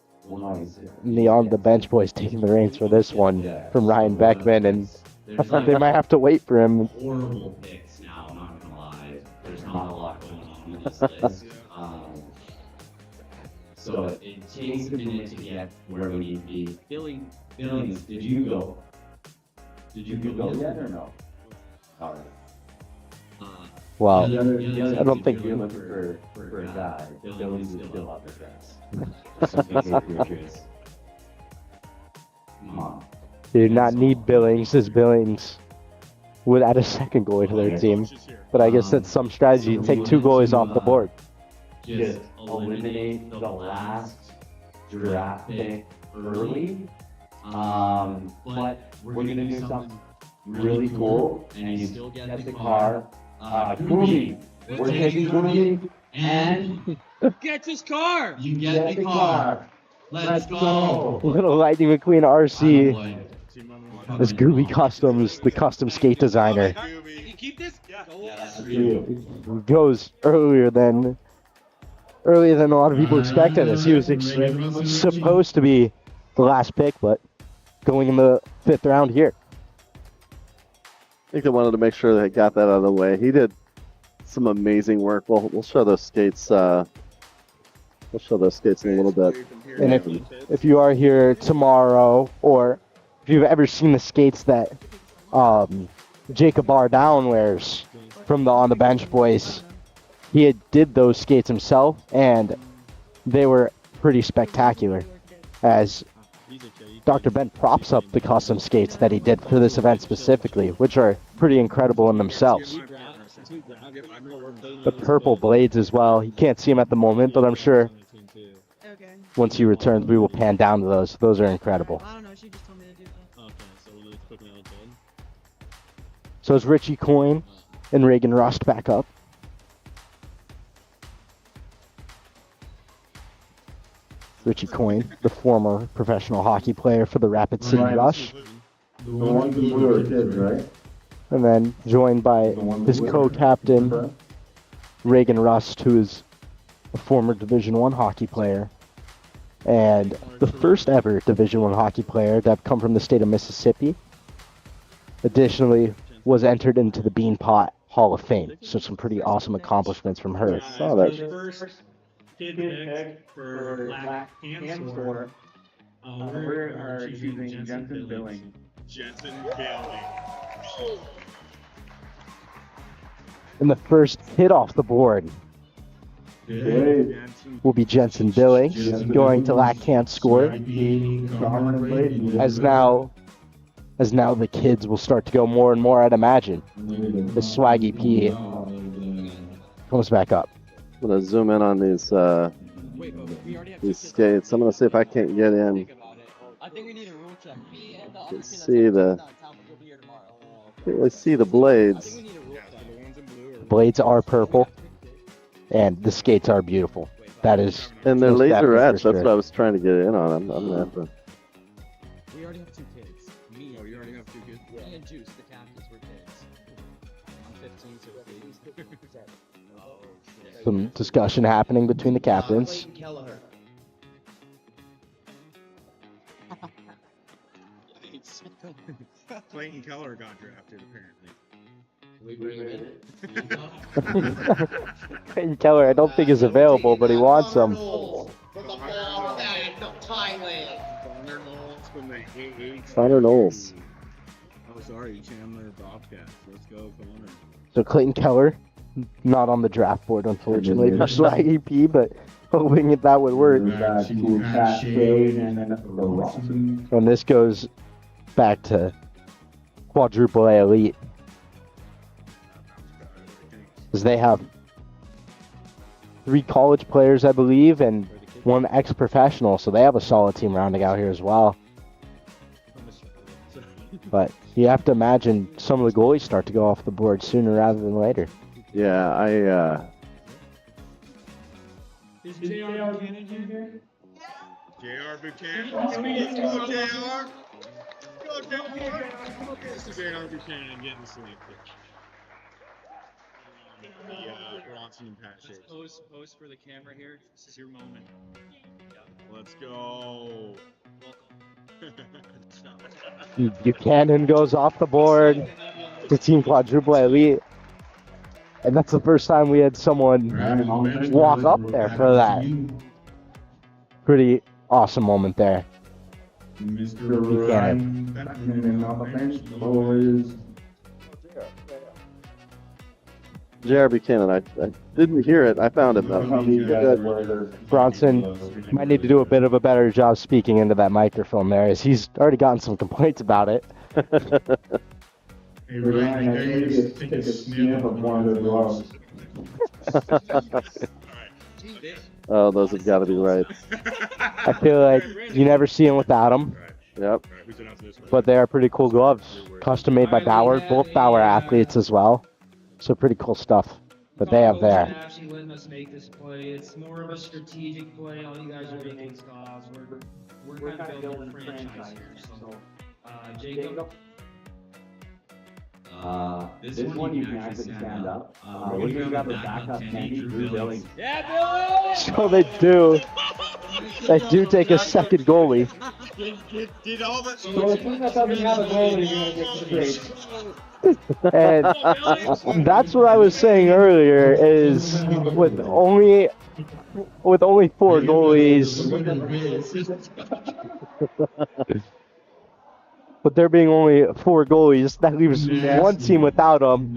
S4: The on the bench boys taking the reins for this one from Ryan Beckman, and they might have to wait for him.
S8: Horrible picks now, I'm not gonna lie. There's not a lot going on in this list. So it takes a minute to get where we need to be. Billings, did you go? Did you go yet or no? All right.
S4: Well,
S8: I don't think you're looking for a guy. Billings is still up there, guys. Come on.
S4: they do not need Billings, as Billings would add a second goalie to their team. But I guess that's some strategy. Take two goalies off the board.
S8: Just eliminate the last draft pick early. But we're gonna do something really cool, and you still get the car. Kumi,
S3: We're taking 20 and
S11: Get this car!
S3: you get the car. Let's go.
S4: Little Lightning McQueen RC. This Goalie Customs, the custom skate designer,
S11: You keep this?
S4: goes earlier than a lot of people expected. As he was supposed to be the last pick, but going in the 5th round here.
S9: I think they wanted to make sure they got that out of the way. He did some amazing work. We'll show those skates. We'll show those skates in a little bit.
S4: And if you are here tomorrow, or if you've ever seen the skates that Jacob Bardown wears from the On the Bench Boys, he did those skates himself, and they were pretty spectacular. As Dr. Ben props up the custom skates that he did for this event specifically, which are pretty incredible in themselves. The purple blades as well. You can't see them at the moment, but I'm sure once he returns, we will pan down to those. Those are incredible.
S10: I don't know, she just told me to do that.
S12: Okay, so we'll just put me on ten.
S4: So is Richie Coyne and Reagan Rust back up? Richie Coyne, the former professional hockey player for the Rapid City Rush.
S3: The ones in blue are kids, right?
S4: And then joined by his co-captain, Reagan Rust, who is a former Division I hockey player. And the first ever Division I hockey player to have come from the state of Mississippi. Additionally, was entered into the Beanpot Hall of Fame. So some pretty awesome accomplishments from her.
S9: Saw that.
S12: First kid pick for Black Hand Score. We are choosing Jensen Billing.
S6: Jensen Billing.
S4: And the first hit off the board
S3: Okay.
S4: will be Jensen Billings, going to Lack Can't Score. As now the kids will start to go more and more, I'd imagine. The Swaggy P comes back up.
S9: I'm gonna zoom in on these skates. I'm gonna see if I can't get in.
S11: I think we need a rule check.
S9: Can't really see the blades.
S4: The blades are purple, and the skates are beautiful. That is,
S9: And they're
S4: most
S9: laser
S4: definitely for
S9: etched. That's
S4: sure.
S9: what I was trying to get in on. I'm gonna have to.
S11: We already have 2 kids. Me
S6: Oh, you already have 2 kids?
S11: Me and Juice, the captains, were kids. I'm 15, so
S4: Some discussion happening between the captains.
S11: Clayton Kelleher.
S6: Clayton Keller got drafted, apparently.
S11: We bring him
S4: Clayton Keller, I don't think is available, but he wants them.
S11: From the ball land of Thailand.
S6: Connor Knowles from the AH.
S9: Connor Knowles.
S6: Oh, sorry, Chandler Bobcats. Let's go, Connor.
S4: So Clayton Keller, not on the draft board, unfortunately, for Swaggy P, but hoping that would work.
S3: Back to Cascade and then the Robinson.
S4: And this goes back to quadruple A elite, because they have 3 college players, I believe, and 1 ex-professional, so they have a solid team rounding out here as well. But you have to imagine some of the goalies start to go off the board sooner rather than later.
S9: Yeah,
S12: Is JR Buchanan here?
S6: J.R. Buchanan. Go, J.R. Go, J.R. This is J.R. Buchanan getting selected. The Bronson and Pat Shakes.
S5: Pose for the camera here. This is your moment.
S6: Let's go.
S4: Buchanan goes off the board to Team Quadruple A Elite. And that's the first time we had someone walk up there for that. Pretty awesome moment there.
S3: Mr. Ryan Beckman on the bench, boys.
S9: J.R. Buchanan. I didn't hear it. I found it though.
S4: Bronson might need to do a bit of a better job speaking into that microphone there, as he's already gotten some complaints about it.
S3: Hey, Ryan, I think you take a sniff of one of the gloves.
S9: Oh, those have got to be right.
S4: I feel like you never see him without them,
S9: Yep.
S4: but they are pretty cool gloves. Custom made by Bauer, both Bauer athletes as well. So pretty cool stuff. But they have
S5: Coach
S4: there.
S5: and actually letting us make this play. It's more of a strategic play. All you guys are making stops. We're kind of building a franchise here. So, Jacob.
S8: This one you can actually stand up. We're going to grab a backup Kenny, Drew Billings.
S5: Yeah, Billy!
S4: So they do. They do take a second goalie.
S6: Did all that?
S7: So the team that doesn't have a goalie is going to get straight.
S4: And that's what I was saying earlier is with only 4 goalies, but there being only 4 goalies, that leaves one team without them,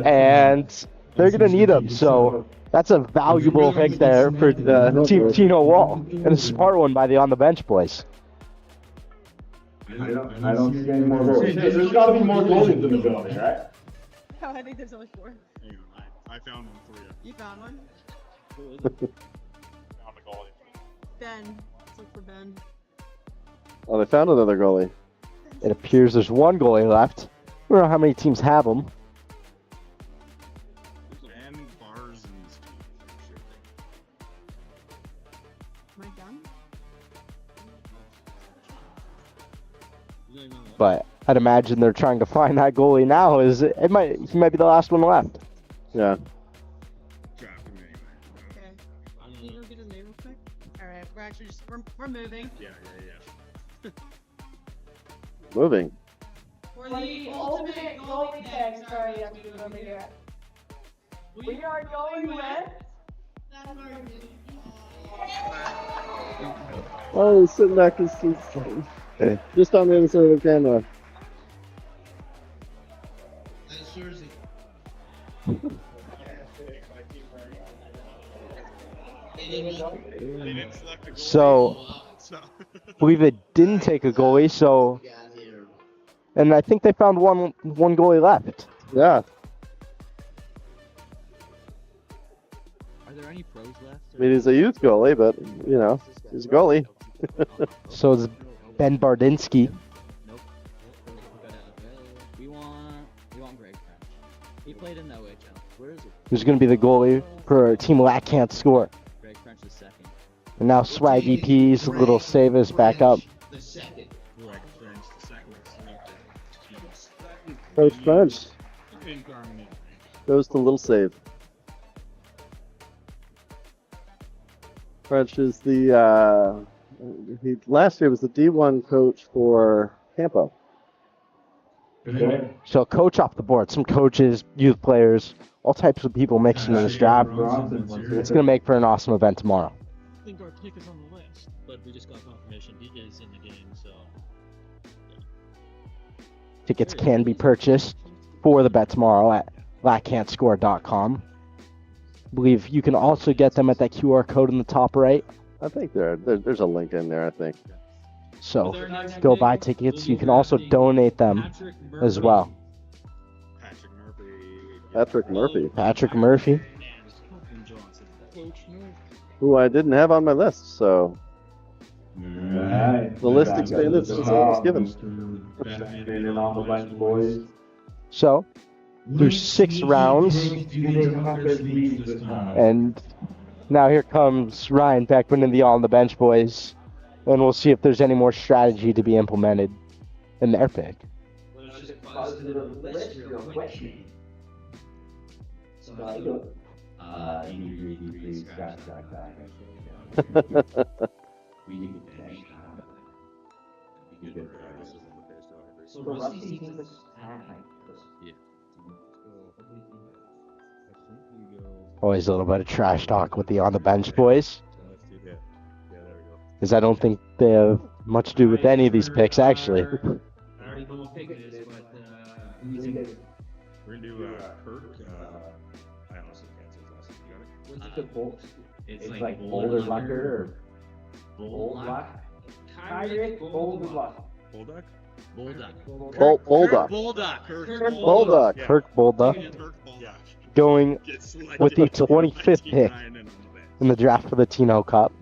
S4: and they're going to need them. So that's a valuable pick there for Team Tino Wall, and a smart one by the On the Bench boys.
S3: I don't see any more goalies. There's got to be more goalies in the building, right?
S10: Oh, I think there's only 4.
S6: Hang on, I found one for you.
S10: You found one?
S6: Found a goalie.
S10: Ben. Let's look for Ben.
S9: Oh, they found another goalie.
S4: It appears there's 1 goalie left. I don't know how many teams have them.
S6: And bars and shit.
S10: Am I done?
S4: But I'd imagine they're trying to find that goalie now. He might be the last one left.
S9: Yeah.
S6: Draft him anyway.
S10: Okay. Can you go get his name real quick? Alright, we're actually just, we're moving.
S6: Yeah.
S9: Moving.
S10: For
S2: For the ultimate goalie pick, sorry, I have to do it over here. We are going with.
S9: Oh, he's sitting back just on the other side of the camera.
S11: That's Jersey.
S4: So, I believe they didn't take a goalie. So, and I think they found one goalie left.
S9: Yeah.
S5: Are there any pros left?
S9: I mean, he's a youth goalie, but, you know, he's a goalie.
S4: So it's Ben Bardinsky.
S5: Nope. We want Greg French. He played in the OHL. Where is it?
S4: Who's going to be the goalie for Team Lack Can't Score.
S5: Greg French is second.
S4: And now Swaggy P's little save is back up.
S11: The second.
S6: Greg French, the second.
S9: Coach French
S6: Incarnate.
S9: goes to little save. French is the he last year was the D1 coach for Tampa.
S4: So coach off the board. Some coaches, youth players, all types of people mixed into this draft. It's going to make for an awesome event tomorrow.
S12: I think our pick is on the list, but we just got confirmation DJ's in the game, so.
S4: Tickets can be purchased for the bet tomorrow at lackcan'tscore.com. I believe you can also get them at that QR code in the top right.
S9: I think there's a link in there, I think.
S4: So go buy tickets. You can also donate them as well.
S9: Patrick Murphy.
S4: Patrick Murphy.
S9: Who I didn't have on my list, so
S3: Alright.
S9: the list expanded since it was given.
S4: So through 6 rounds, and now here comes Ryan Beckman and the On the Bench boys, and we'll see if there's any more strategy to be implemented in their pick.
S8: Let's just buzz to the list real quick. So, degree, scratch back. We need to finish. So Rusty seems like
S4: Always a little bit of trash talk with the On the Bench boys, because I don't think they have much to do with any of these picks, actually.
S5: I already know what pick it is, but
S6: We're gonna do Kirk. I honestly can't say his last name. You got it?
S8: what's the bolt? It's like Boulder Lucker or Boldluck.
S6: Bulldog?
S5: Bulldog.
S9: Bulldog.
S5: Bulldog.
S9: Bulldog.
S4: Kirk Bolda going with the 25th pick in the draft for the Tino Cup.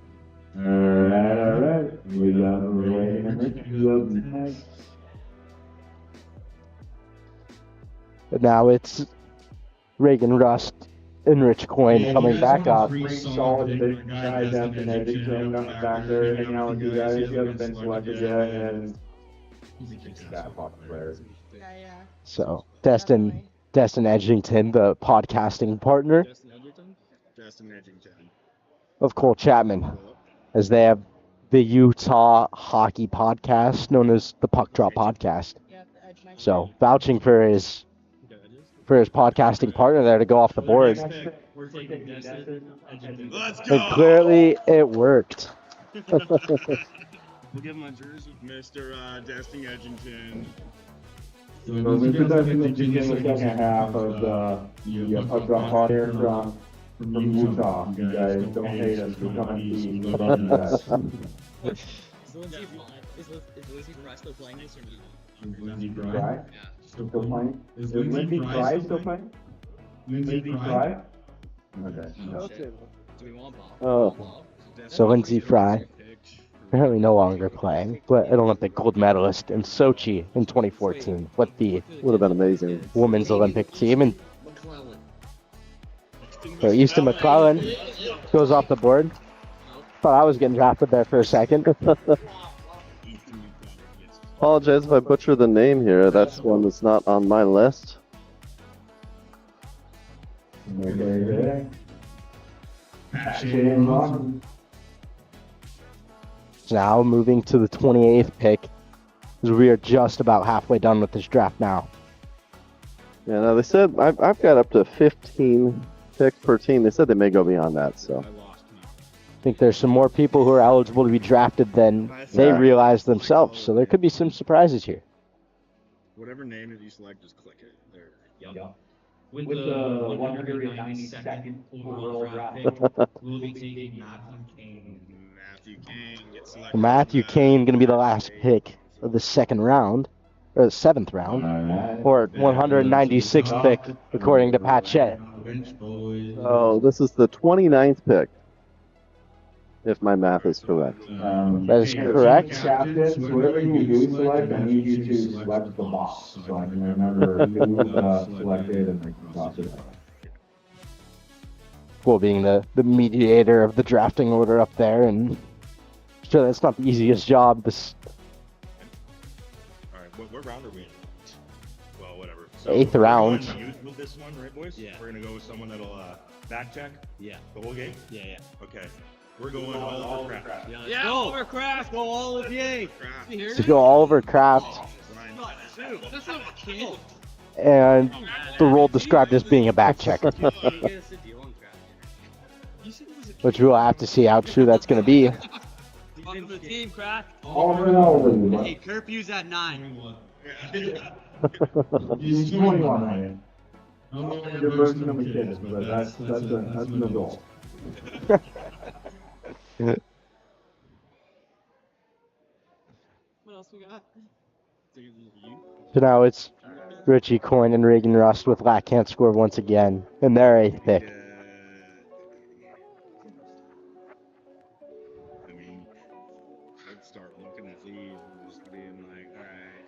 S3: Alright. We got Ray and Ricky up next.
S4: But now it's Reagan Rust and Rich Coin
S3: Yeah,
S4: coming
S3: you
S4: back
S3: guys
S4: up.
S3: have three solid big guys after Edgington back there hanging out with you guys. You haven't been selected yet, and he's a big staff hockey player.
S10: Yeah.
S4: So Destin Edgington, the podcasting partner
S6: Justin Edgington.
S4: of Cole Chapman, as they have the Utah hockey podcast known as the Puck Drop Podcast. So vouching for his podcasting partner there to go off the board.
S5: We're taking Destin Edgington.
S6: Let's go!
S4: And clearly it worked.
S6: We'll give him a jersey. Mr. Destin Edgington.
S3: So we did that in the beginning of the second half of the Puck Drop Pod here from Utah. You guys don't hate us for coming to see. We love you guys.
S5: Is Lindsey Fry still playing this or no?
S3: Is Lindsey Fry still playing? Is Lindsey Fry still playing? Lindsey Fry? Okay. No.
S5: Do we want Bob?
S9: Oh.
S4: So Lindsey Fry, apparently no longer playing, but an Olympic gold medalist in Sochi in 2014 with the
S9: Would have been amazing.
S4: women's Olympic team. And so Easton McClellan goes off the board. Thought I was getting drafted there for a second.
S9: Apologize if I butcher the name here. That's one that's not on my list.
S3: Okay. Shane Lawson.
S4: Now moving to the 28th pick, as we are just about halfway done with this draft now.
S9: Yeah, no, they said I've got up to 15 picks per team. They said they may go beyond that. So
S4: I think there's some more people who are eligible to be drafted than they realize themselves, so there could be some surprises here.
S6: Whatever name that you select, just click it. There.
S5: Yep. With the 192nd overall draft pick, we'll be taking Matthew Kane.
S6: Matthew Kane gets selected.
S4: Matthew Kane going to be the last pick of the second round, or the 7th round, or 196th pick, according to Pat Shea.
S9: Oh, this is the 29th pick, if my math is correct.
S4: That is correct.
S3: Captains, whatever you do select, I need you to select the box so I can remember who selected and cross it out.
S4: Well, being the mediator of the drafting order up there, and sure, that's not the easiest job.
S6: Alright, what round are we in? Well, whatever. So
S4: 8th round.
S6: We're going with this one, right, boys?
S5: Yeah.
S6: We're going to go with someone that'll back check
S5: Yeah.
S6: the whole game?
S5: Yeah.
S6: Okay. We're going all over crap.
S5: Yeah, go over Kraft, go all of yay.
S4: To go Oliver Kraft,
S5: That's not a kid.
S4: and the role described as being a back checker, which we'll have to see how true that's going to be.
S5: Welcome to the team, Kraft.
S3: Oliver Oliver.
S5: Hey, curfew's at 9.
S3: He's 21, Ryan. I don't know what your version of a kid is, but that's an adult.
S10: What else we got?
S4: So now it's Richie Coyne and Reagan Rust with Lack can't score once again, and their 8th pick.
S6: I mean, let's start looking at these and just being like, alright,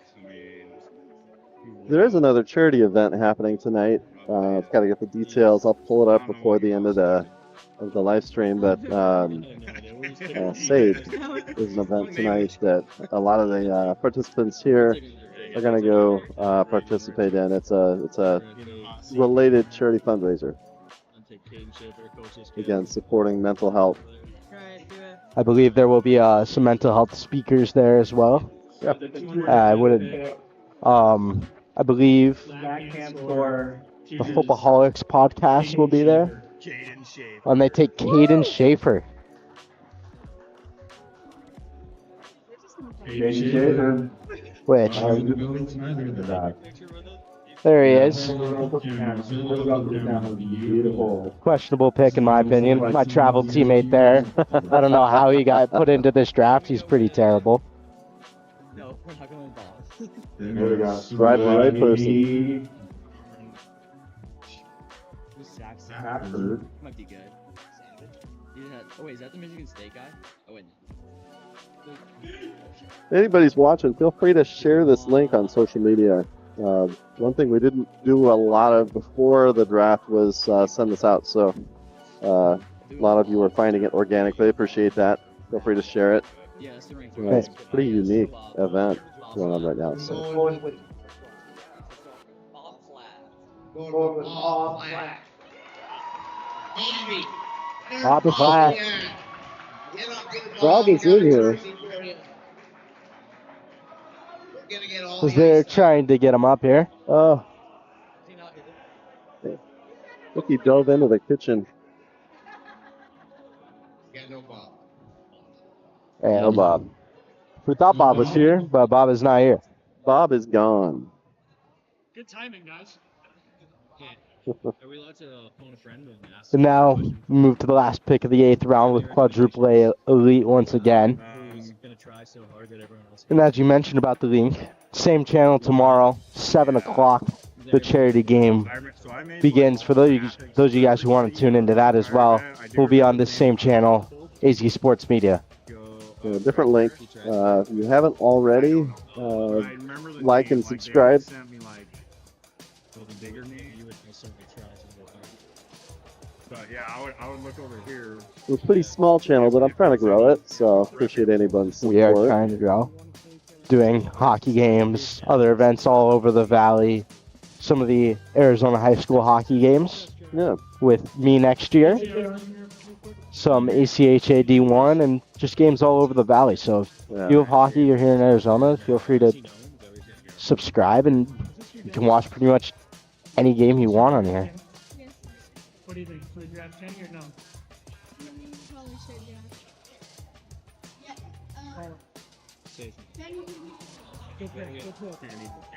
S9: There is another charity event happening tonight. I've got to get the details. I'll pull it up before the end of the live stream. But Sage is an event tonight that a lot of the participants here are going to go participate in. It's a related charity fundraiser. Again, supporting mental health.
S4: I believe there will be some mental health speakers there as well.
S9: Yep.
S4: I believe the Footballholics podcast will be there. And they take Caden Schaefer. Which? There he is. Questionable pick in my opinion. My travel teammate there. I don't know how he got put into this draft. He's pretty terrible.
S5: No, we're not going balls.
S3: There we go.
S9: Right, the right person.
S3: Hafford.
S5: Might be good. Oh wait, is that the Michigan State guy? Oh wait.
S9: Anybody's watching, feel free to share this link on social media. One thing we didn't do a lot of before the draft was send this out, so a lot of you are finding it organically. Appreciate that. Feel free to share it. It's a pretty unique event going on right now. So.
S11: Going with all flat.
S4: Bob is flat.
S9: Bob is in here.
S4: Because they're trying to get him up here.
S9: Oh. Look, he dove into the kitchen.
S4: And
S9: No Bob.
S4: we thought Bob was here, but Bob is not here.
S9: Bob is gone.
S12: Good timing, guys.
S5: Are we allowed to phone a friend and ask?
S4: So now we move to the last pick of the 8th round with Quadruple A Elite once again.
S5: Who's gonna try so hard that everyone else?
S4: And as you mentioned about the link, same channel tomorrow, 7 o'clock. The charity game begins. For those of you guys who want to tune into that as well, we'll be on this same channel, AZ Sports Media.
S9: Different link. If you haven't already, like and subscribe.
S6: But yeah, I would look over here.
S9: We're a pretty small channel, but I'm trying to grow it, so appreciate anybody's support.
S4: We are trying to grow. Doing hockey games, other events all over the valley. Some of the Arizona high school hockey games.
S9: Yeah.
S4: With me next year. Some ACHA D1 and just games all over the valley. So if you have hockey, you're here in Arizona, feel free to subscribe and you can watch pretty much any game you want on here.
S12: What do you think? Should we grab Kenny or no?
S10: Probably should, yeah.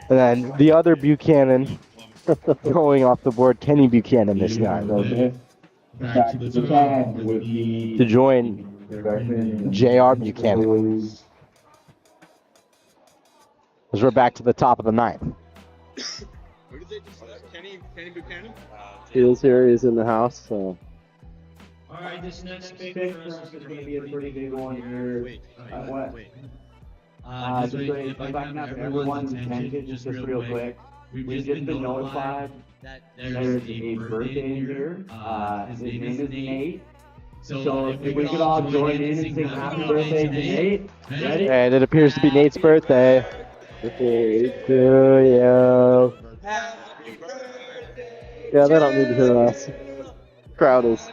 S4: And then the other Buchanan going off the board, Kenny Buchanan this time.
S3: Back to the top with the
S4: To join JR Buchanan. As we're back to the top of the 9th.
S6: Who did they just Kenny Buchanan?
S9: He is here. He's in the house. So.
S11: All right, this next pick for us is going to be a pretty big one here. What? Just if I can have everyone's attention just real quick. We've just been notified that there's a birthday here. His name is Nate. So if we could all join in and sing happy birthday to Nate. Ready?
S4: And it appears to be Nate's birthday.
S9: Birthday
S4: to you.
S9: Yeah, they don't need to hear us. Crowd is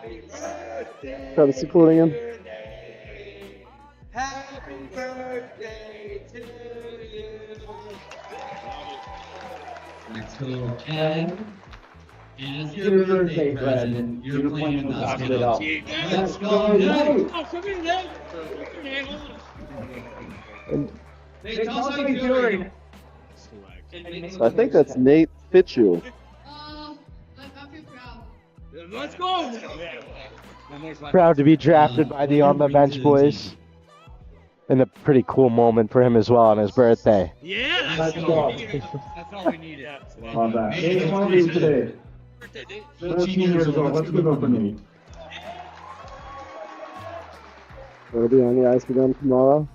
S9: supporting him.
S11: Happy birthday to you. Let's go, Ken. And your birthday present. You're playing with us. Get it up. Let's go, Nate.
S12: Oh, come in, Nate.
S11: Nate, tell us how you're doing.
S9: So I think that's Nate Fitchu.
S12: Let's go.
S4: Proud to be drafted by the On the Bench boys. And a pretty cool moment for him as well on his birthday.
S12: Yeah.
S3: Let's go.
S12: That's all we needed.
S3: On that. 8 days today. 13 years old. Let's give up a Nate.
S9: Will be on the ice with them tomorrow.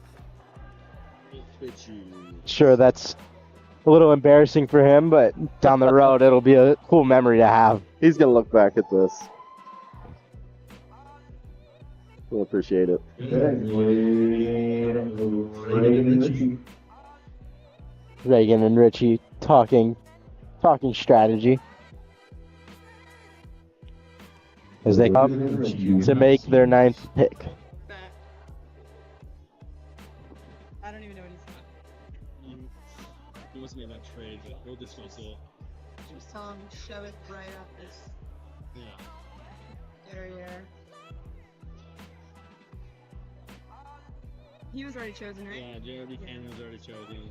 S4: Sure, that's a little embarrassing for him, but down the road, it'll be a cool memory to have.
S9: He's going to look back at this. We'll appreciate it.
S4: Reagan and Richie talking strategy as they come to make their 9th pick.
S10: I don't even know what he's saying.
S5: He wants to make that trade, but we'll discuss it.
S10: Just tell him to shove it right up this area. He was already chosen, right?
S5: Yeah, J.R. Buchanan was already chosen.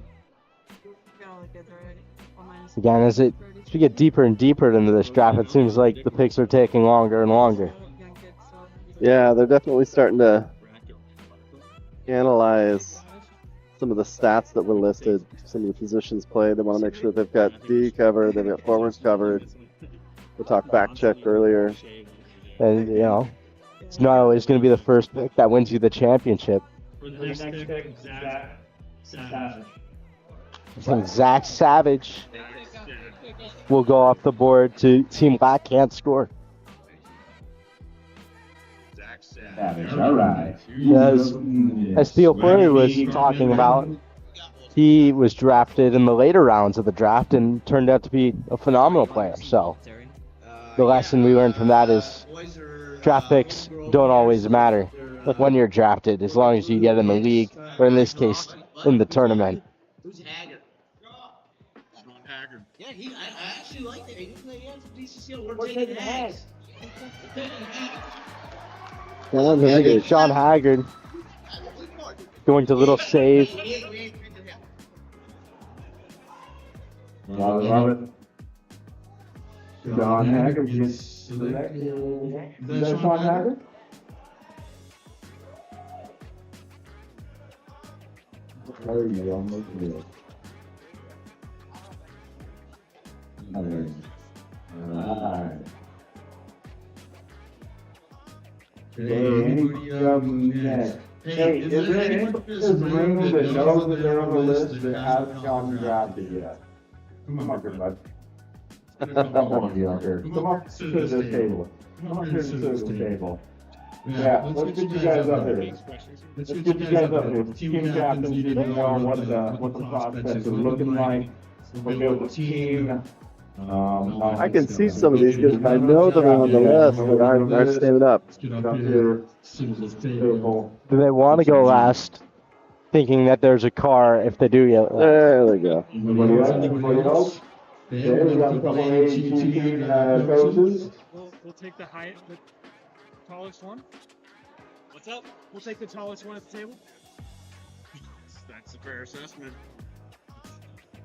S10: Got all the kids already. Well, minus
S4: Again, as we get deeper and deeper into this draft, it seems like the picks are taking longer and longer.
S10: young kids, so
S9: Yeah, they're definitely starting to analyze some of the stats that were listed, some of the positions played. They want to make sure they've got D covered, they've got forwards covered. We talked back check earlier.
S4: And, you know, it's not always going to be the first pick that wins you the championship.
S12: For the next pick, Zach Savage.
S4: I think Zach Savage will go off the board to Team Black can't score.
S3: All right.
S4: As Theo Fleury was talking about, he was drafted in the later rounds of the draft and turned out to be a phenomenal player. So the lesson we learned from that is draft picks don't always matter when you're drafted, as long as you get in the league, or in this case, in the tournament.
S5: Who's Haggard? Sean Haggard. Yeah, I actually like that. He had some decent skill. We're taking Hags.
S4: Sean Haggard going to little save.
S3: Love it. Sean Haggard gets selected. Is that Sean Haggard? There you go. Almost good. Alright. Okay, anybody up next? Hey, is there anybody in this room that knows that they're on the list that hasn't gotten drafted yet? Come on, good bud. Come on, Younger. Come on, sit at this table. Come on, sit at this table. Yeah, let's get you guys up here. Let's get you guys up here. Team captains, you didn't know what the prospects are looking like. We built a team.
S9: I can see some of these because I know that they're on the list, but aren't standing up.
S4: Do they want to go last, thinking that there's a car if they do get last?
S9: There they go.
S3: Anybody else? Anybody else? Okay, we got a couple of AZ coaches.
S12: We'll take the tallest one. What's up? We'll take the tallest one at the table.
S6: That's a fair assessment.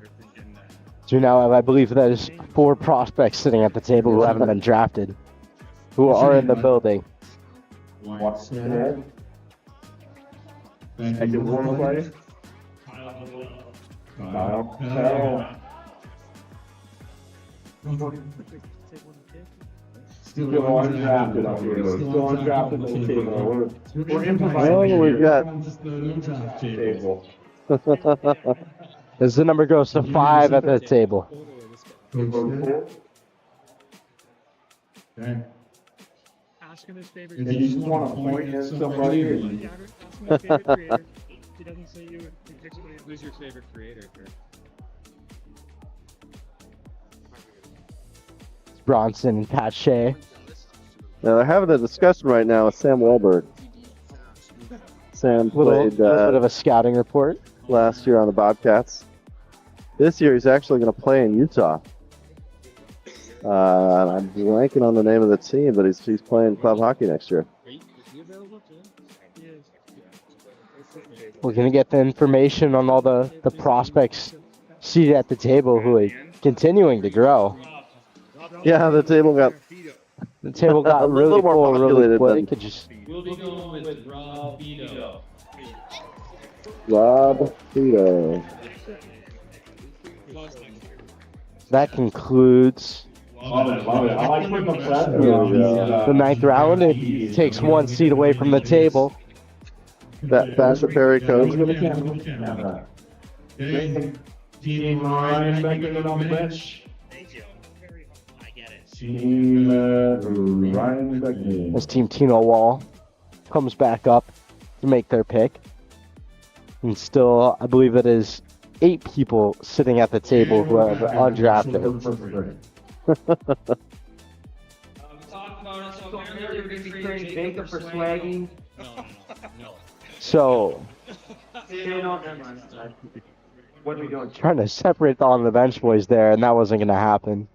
S6: They're thinking that.
S4: So now I believe that is 4 prospects sitting at the table who haven't been drafted, who are in the building.
S3: What's that? Thank you, one play. Kyle. Still undrafted up here. Still undrafted on the table. We're improvising.
S9: We've got.
S3: Table.
S4: As the number goes to 5 at the table.
S3: Okay.
S12: Ask him his favorite.
S3: If you just want to point at somebody.
S12: Ask him his favorite creator. He doesn't say you. He picks somebody else.
S5: Who's your favorite creator?
S4: Bronson and Pat Shea.
S9: Now they're having a discussion right now with Sam Wahlberg. Sam played
S4: Little bit of a scouting report
S9: last year on the Bobcats. This year he's actually going to play in Utah. I'm blanking on the name of the team, but he's playing club hockey next year.
S4: We're going to get the information on all the prospects seated at the table who are continuing to grow.
S9: Yeah, the table got
S4: really
S9: more
S4: full really
S9: populated
S4: quick. It just
S5: We'll be going with Rob Vito.
S9: Rob Vito.
S4: that concludes
S3: Love it. I like putting the pressure
S4: the 9th round. It takes 1 seat away from the table.
S9: That's Perry coach.
S3: Team Ryan Beckett on the bench.
S5: Thank you. I get it.
S3: Team Ryan Beckett.
S4: As Team Tino Wall comes back up to make their pick. And still, I believe it is 8 people sitting at the table who are undrafted.
S11: Baker for swagging.
S4: So,
S11: What are we doing?
S4: trying to separate the on the bench boys there, and that wasn't going to happen.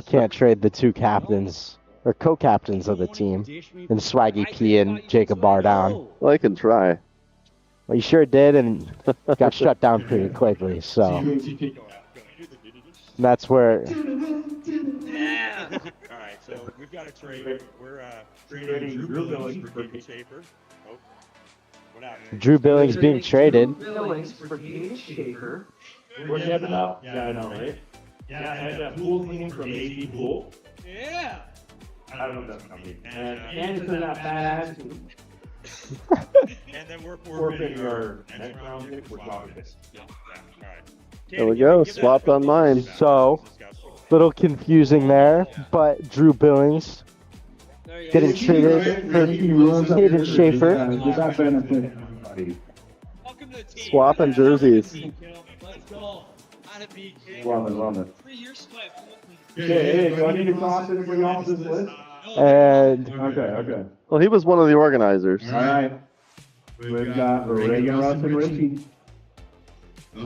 S4: Can't trade the 2 captains, or co-captains of the team, in Swaggy P and Jacob Bardown.
S9: Well, I can try.
S4: Well, you sure did, and got shut down pretty quickly, so that's where...
S6: Yeah. All right, so we've got a trade. We're trading Drew Billings for Gage Schaefer. Oh, what happened?
S4: Drew Billings being traded.
S11: Billings for Gage Schaefer.
S3: We're heading up. Yeah, I know, right? Yeah, and that pool thing from AZ Pool.
S6: Yeah.
S3: I don't know if that's coming. And Anderson, that badass.
S6: And then we're
S3: Forfeiting our next round pick for Bobcats.
S6: Yeah. All right.
S9: There we go. Swapped on mine.
S4: So, Little confusing there, but Drew Billings getting traded for Hayden Schaefer.
S3: Does that benefit everybody?
S9: Swapping jerseys.
S5: Let's go. On a BK.
S3: Love it.
S5: 3-year split.
S3: Okay, hey, do I need to cross anybody off this list?
S4: And
S3: Okay.
S9: Well, he was one of the organizers.
S3: All right. We've got Reagan, Russ, and Richie.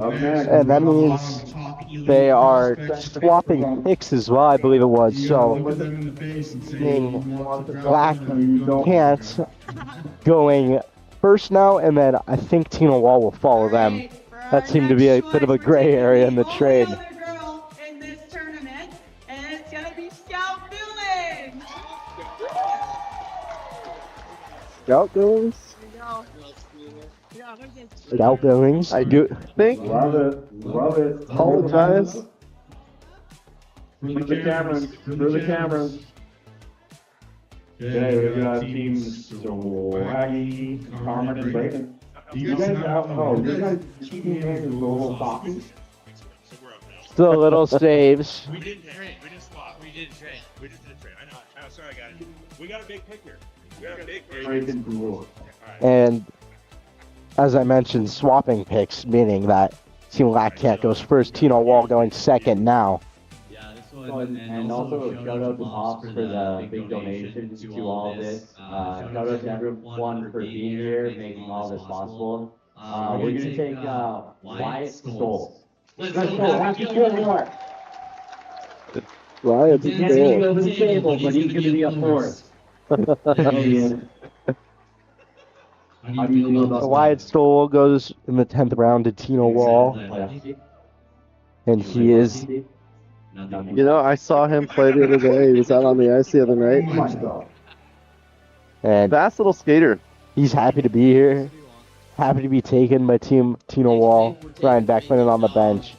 S3: Up next.
S4: and that means they are swapping picks as well, I believe it was. So Black Pants going first now, and then I think Tina Wall will follow them. That seemed to be a bit of a gray area in the trade.
S10: Girl in this tournament, and it's gonna be Scout Billings.
S9: Scout Billings?
S4: Scout Billings.
S9: I do think.
S3: Love it.
S9: Apologize.
S3: Through the cameras. Okay, we got teams Swaggy, Carmen, and Brayden. You guys have, you guys keeping in little boxes?
S4: Still a little saves.
S6: We didn't trade. We just swapped. We did trade. We just did trade. I know. Oh, sorry, guys. We got a big pick here. We got a big pick.
S4: And as I mentioned, swapping picks, meaning that Team Black Cat goes first, Tino Wall going second now.
S8: Yeah, this one, and also shout out to Hops for the big donations to all this. Shout out to everyone for being here, making all this possible. We're gonna take Wyatt Stoll.
S11: Let's go. Happy Fourth.
S9: Wyatt
S11: He can't even go
S9: Stoll.
S11: to the table, but he's gonna be up fourth.
S4: Wyatt Stoll goes in the 10th round to Tino Wall. And he is...
S9: You know, I saw him play the other day. He was out on the ice the other night.
S4: And
S9: fast little skater.
S4: He's happy to be here. Happy to be taken by Team Tino Wall. Ryan Beckman on the bench.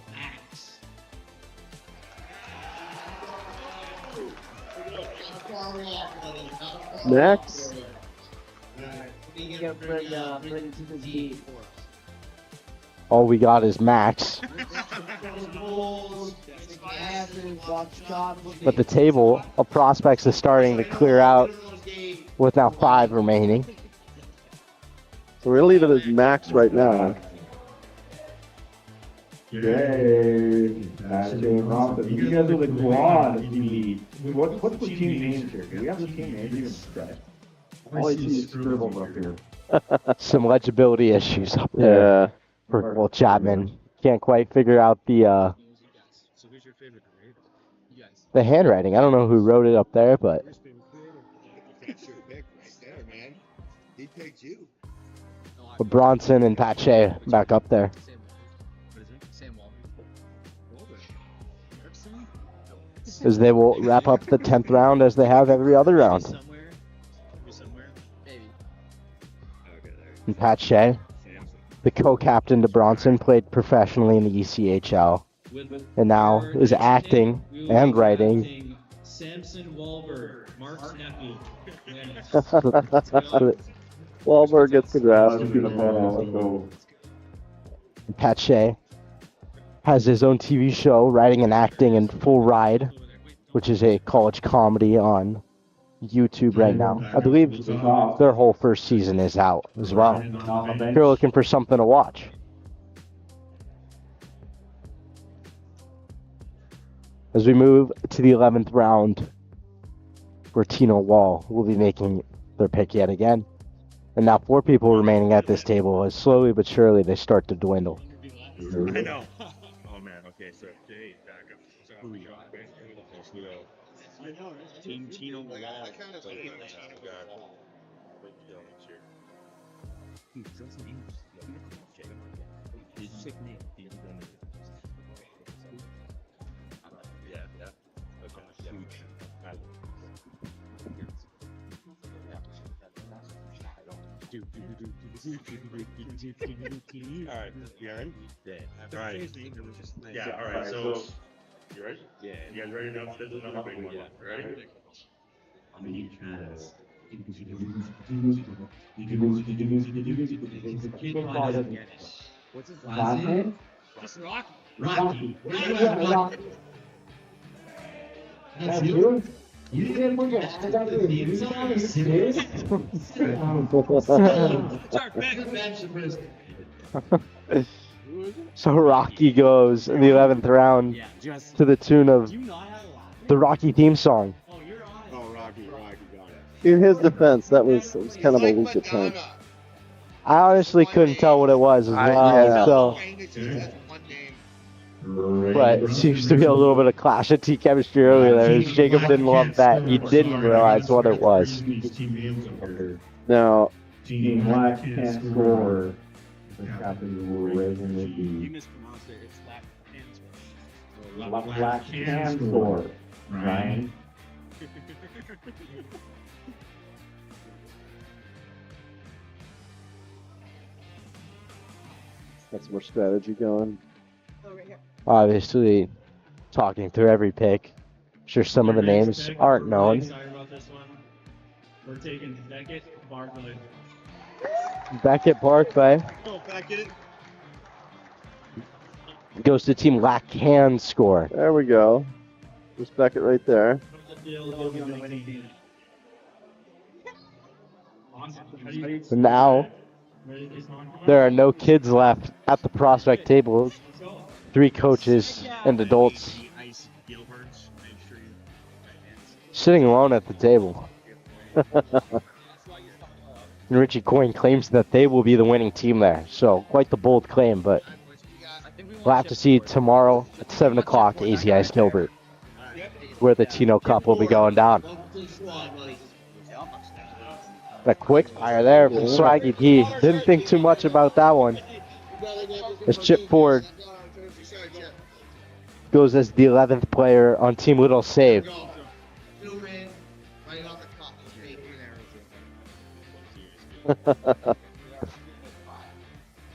S9: Next.
S4: All we got is Max. But the table of prospects is starting to clear out with now 5 remaining.
S9: So we're gonna leave it as Max right now.
S3: Okay, that's doing awesome. You guys are the quad team. What's the team names here? Do we have the team names even set? All I see is scribbles up here.
S4: Some legibility issues up there
S9: Yeah.
S4: for Will Chapman. Can't quite figure out the handwriting. I don't know who wrote it up there, but Bronson and Pache back up there. As they will wrap up the 10th round as they have every other round. And Pache, the co-captain to Bronson, played professionally in the ECHL and now is acting and writing.
S5: Samson Wahlberg, Mark's nephew.
S9: Wahlberg gets the grab.
S4: Pache has his own TV show, Writing and Acting in Full Ride, which is a college comedy on YouTube right now. I believe their whole first season is out as well. If you're looking for something to watch. As we move to the 11th round, where Tino Wall will be making their pick yet again. And now 4 people remaining at this table as slowly but surely they start to dwindle.
S6: I know. Oh man. Okay. So Jay, back up. So who we got? I know. Team Tino. I kind of like Alright, you ready? Yeah. Alright. Yeah, alright, so you ready? Yeah. You guys ready enough? This is another big one. You ready?
S8: I'm gonna use Travis.
S5: What's his
S11: Last name?
S5: Just Rocky.
S11: Rocky. That's you? You didn't put your hands out your knees on? Are you serious?
S4: So Rocky goes in the 11th round to the tune of the Rocky theme song.
S6: Oh, Rocky got it.
S9: In his defense, it was kind of a weak attempt.
S4: I honestly couldn't tell what it was as well,
S9: yeah.
S4: so. But it seems to be a little bit of clash of team chemistry earlier there. Jacob didn't love that. He didn't realize what it was.
S9: Now,
S3: Team Black can't score. The captain will raise and
S6: You
S3: be
S6: mispronounced it. It's lap hands.
S3: Black can score. Ryan.
S9: got some more strategy going.
S4: Obviously, talking through every pick. I'm sure some of the names aren't known.
S12: Sorry about this one. We're taking Beckett, Barkley.
S4: Beckett Barkley
S6: Oh, back in.
S4: goes to Team Lack can score.
S9: There we go. There's Beckett right there.
S4: And now, there are no kids left at the prospect table. 3 coaches and adults
S6: Ice Gilbert. Make sure you
S4: sitting alone at the table. And Richie Coyne claims that they will be the winning team there. So quite the bold claim, but we'll have to see tomorrow at 7 o'clock, AZ Ice Gilbert, where the Tino Cup will be going down. A quick fire there from Swaggy P. Didn't think too much about that one. As Chip Ford goes as the 11th player on Team Little Save.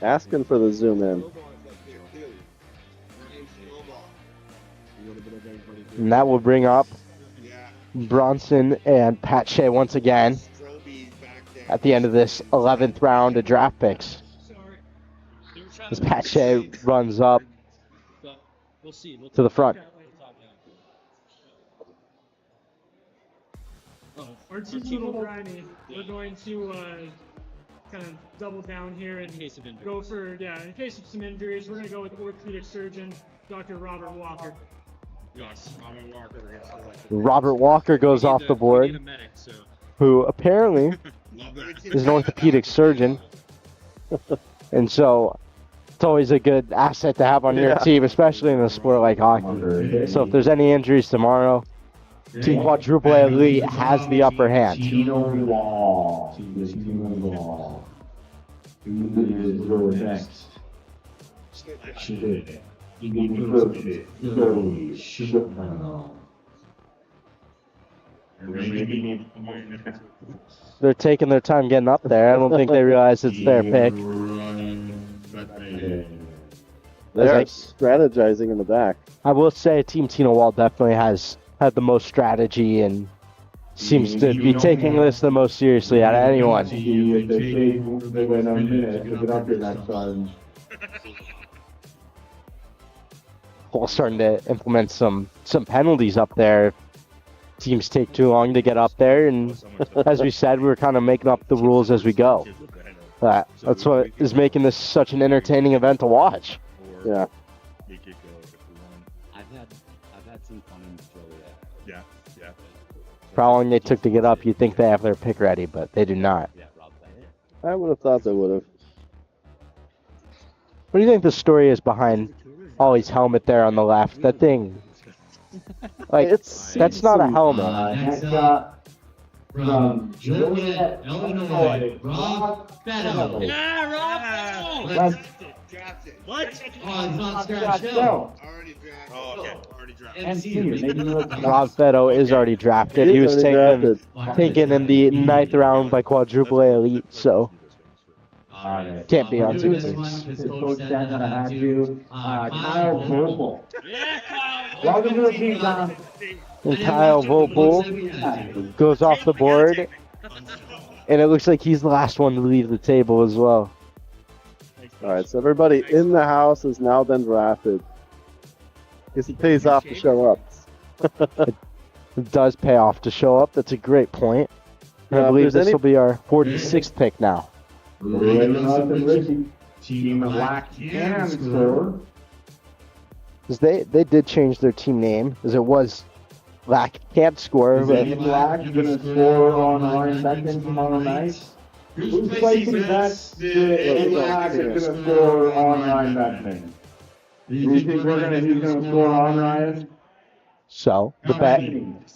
S9: Asking for the zoom in.
S4: And that will bring up Bronson and Pat Shea once again at the end of this 11th round of draft picks. As Pat Shea runs up to the front.
S12: Our team will grimy. We're going to kind of double down here and go for, in case of some injuries, we're going to go with orthopedic surgeon, Dr. Robert Walker.
S6: Yes, Robert Walker.
S4: Robert Walker goes off the board, who apparently is an orthopedic surgeon. And so it's always a good asset to have on your team, especially in a sport like hockey. So if there's any injuries tomorrow, Team Quadruple Elite has the upper hand.
S3: Tino Wall. Tino Wall. Who is your next? Shit.
S4: They're taking their time getting up there. I don't think they realize it's their pick.
S9: They're strategizing in the back.
S4: I will say Team Tino Wall definitely has had the most strategy and seems to be taking this the most seriously out of anyone. We're starting to implement some penalties up there. If teams take too long to get up there, and as we said, we're kind of making up the rules as we go. That's what is making this such an entertaining event to watch.
S9: Yeah.
S8: I've had some fun in the show with that.
S6: Yeah.
S4: For how long they took to get up, you'd think they have their pick ready, but they do not.
S9: I would have thought they would have.
S4: What do you think the story is behind Ollie's helmet there on the left? That thing, like, that's not a helmet.
S3: Next up, from
S11: Joliet, Illinois, Rob Fetto.
S6: Yeah, Rob.
S11: Drafted.
S6: What?
S11: Oh, he's not scratched out.
S6: Already drafted. Oh, okay. Already drafted.
S4: Rob Fetto is already drafted. He was taken in the 9th round by Quadruple A Elite, so can't be on two teams.
S3: His coach said that I had you. Kyle Vogel.
S6: Yeah, Kyle.
S3: Welcome to the team, Tom.
S4: And Kyle Vogel goes off the board, and it looks like he's the last one to leave the table as well.
S9: All right, so everybody in the house has now been drafted. Guess it pays off to show up.
S4: It does pay off to show up. That's a great point. And I
S9: If
S4: believe
S9: there's
S4: this
S9: any-
S4: will be our 46th pick now.
S3: Raven up and Ricky. Team Black can score.
S4: 'Cause they did change their team name, as it was Black can't score.
S3: Is
S4: But
S3: any Black gonna score on Ryan Beckman tomorrow night? Who's placing bets that any Black is gonna score on Ryan Beckman? Do you think he's gonna score on Ryan?
S4: so the bet,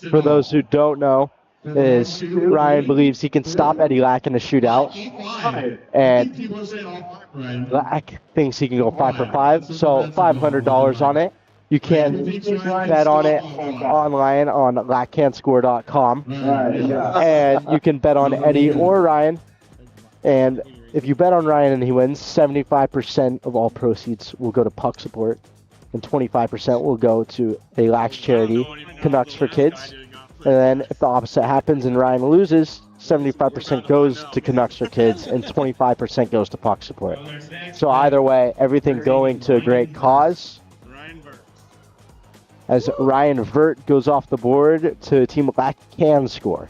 S4: for those who don't know, is Ryan believes he can stop Eddie Lack in a shootout, and Lack thinks he can go 5 for 5. So $500 on it. You can bet on it online on lackcanscore.com, and you can bet on Eddie or Ryan. And if you bet on Ryan and he wins, 75% of all proceeds will go to puck support, and 25% will go to a Lax charity, Canucks for Kids. And then if the opposite happens and Ryan loses, 75% goes to Canucks for Kids and 25% goes to puck support. So either way, everything going to a great cause. As Ryan Vert goes off the board to Team Black can score.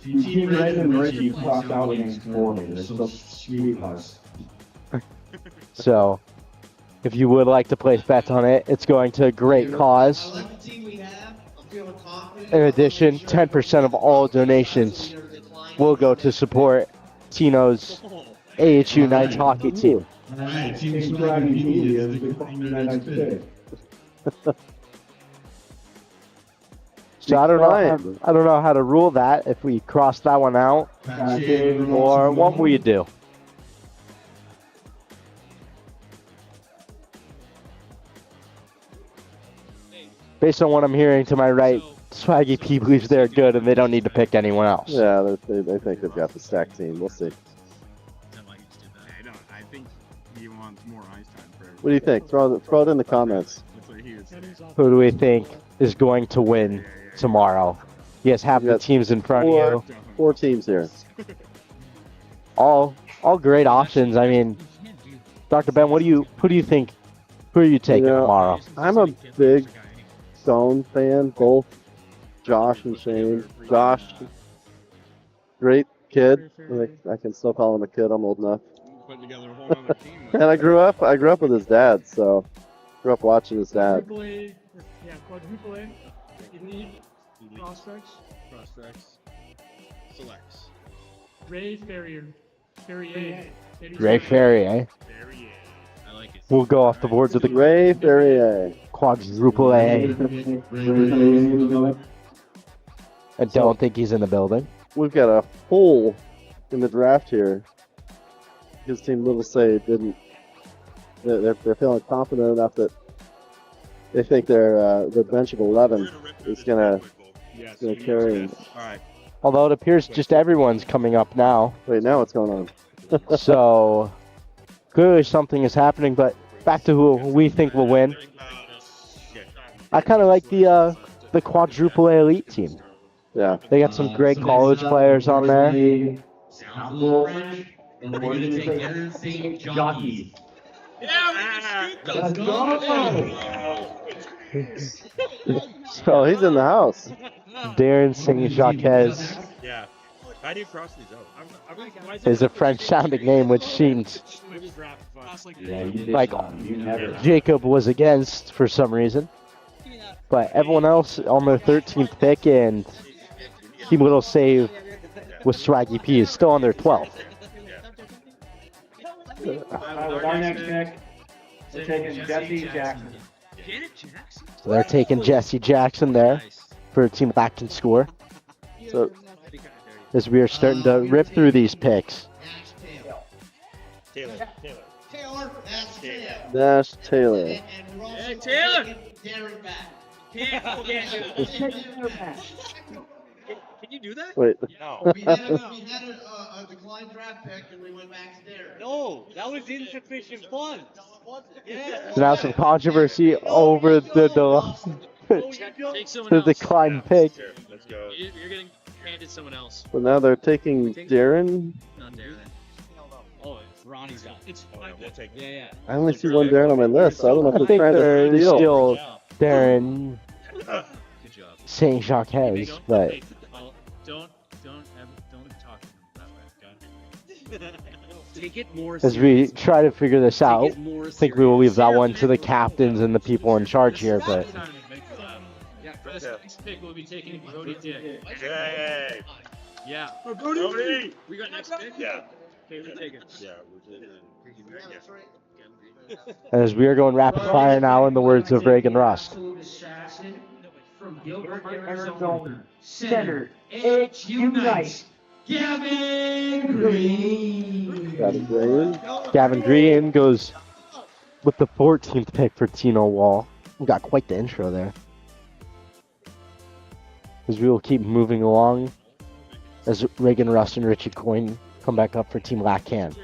S3: Team Red and Ricky crossed out against Morley. They're still sweethearts.
S4: So if you would like to place bets on it, it's going to a great cause. In addition, 10% of all donations will go to support Tino's AHU Knights hockey team.
S3: Team Strategy is becoming the next pick.
S4: So I don't know how to rule that, if we cross that one out, or what will you do? Based on what I'm hearing to my right, Swaggy P believes they're good and they don't need to pick anyone else.
S9: Yeah, they think they've got the stack team. We'll see.
S6: I think he wants more ice time for everybody.
S9: What do you think? Throw it in the comments.
S4: Who do we think is going to win tomorrow? You guys have the teams in front of you.
S9: Four teams here.
S4: All great options. I mean, Dr. Ben, who do you think? Who are you taking tomorrow?
S9: I'm a big Stone fan, both Josh and Shane. Josh, great kid. I can still call him a kid. I'm old enough. And I grew up with his dad, so grew up watching his dad.
S12: Quadruple A, elite prospects.
S6: Selects.
S12: Ray Ferrier. Ferrier.
S4: Ray Ferrier.
S6: I like it.
S4: We'll go off the board to the
S9: Ray Ferrier.
S4: Quadruple A. I don't think he's in the building.
S9: We've got a hole in the draft here. His team Little Say didn't. They're feeling confident enough that they think their bench of 11 is gonna carry him.
S4: Although it appears just everyone's coming up now.
S9: Wait, now what's going on?
S4: So clearly something is happening. But back to who we think will win. I kind of like the quadruple A elite team.
S9: Yeah,
S4: they got some great college players on there.
S5: Jockey.
S3: Let's go!
S9: So he's in the house.
S4: Darren St. Jacques
S6: Yeah. How do you cross these out?
S4: is a French-sounding name, which seems like Jacob was against for some reason. But everyone else on their 13th pick and Team Little Save with Swaggy P is still on their 12th.
S11: With our next pick, we're taking Jesse Jackson.
S4: So they're taking Jesse Jackson there for Team Black can score.
S9: So
S4: as we are starting to rip through these picks.
S6: Taylor.
S9: Dash Taylor.
S10: Hey, Taylor! Darren back. Can't do that. Can you do that?
S9: Wait.
S6: No.
S10: We had a declined draft pick and we went back to Darren.
S5: No, that was insufficient funds. Yeah.
S4: So now some controversy over the declined pick.
S6: Let's go.
S5: You're getting handed someone else.
S9: So now they're taking Darren.
S5: Not Darren. Oh, it's Ronnie's out.
S6: We'll take
S5: Yeah.
S9: I only see one Darren on my list, so I don't know if
S4: I
S9: they're
S4: think
S9: trying to
S4: they're
S9: steal.
S4: still Darren
S13: Good job.
S4: Saint Jacques, but
S13: Hey, don't talk to him that way, okay? Take it more
S4: as we
S13: seriously.
S4: try to figure this
S13: Take
S4: out,
S13: it more
S4: I think we will leave that
S13: serious.
S4: one to the captains and the people in charge here. But
S13: Yeah, for this next pick, we'll be taking Brody Dick.
S6: Hey!
S13: Yeah.
S6: Brody!
S13: We got next pick?
S6: Yeah.
S13: Okay, we'll take it.
S6: Yeah, we're taking
S4: as we are going rapid fire now, in the words of Reagan Rust.
S11: Absolute assassin from Gilbert, Arizona. Center, H Unite, Gavin Green.
S4: Gavin Green goes with the 14th pick for Tino Wall. We got quite the intro there. As we will keep moving along, as Reagan Rust and Richie Coyne come back up for Team Lacan.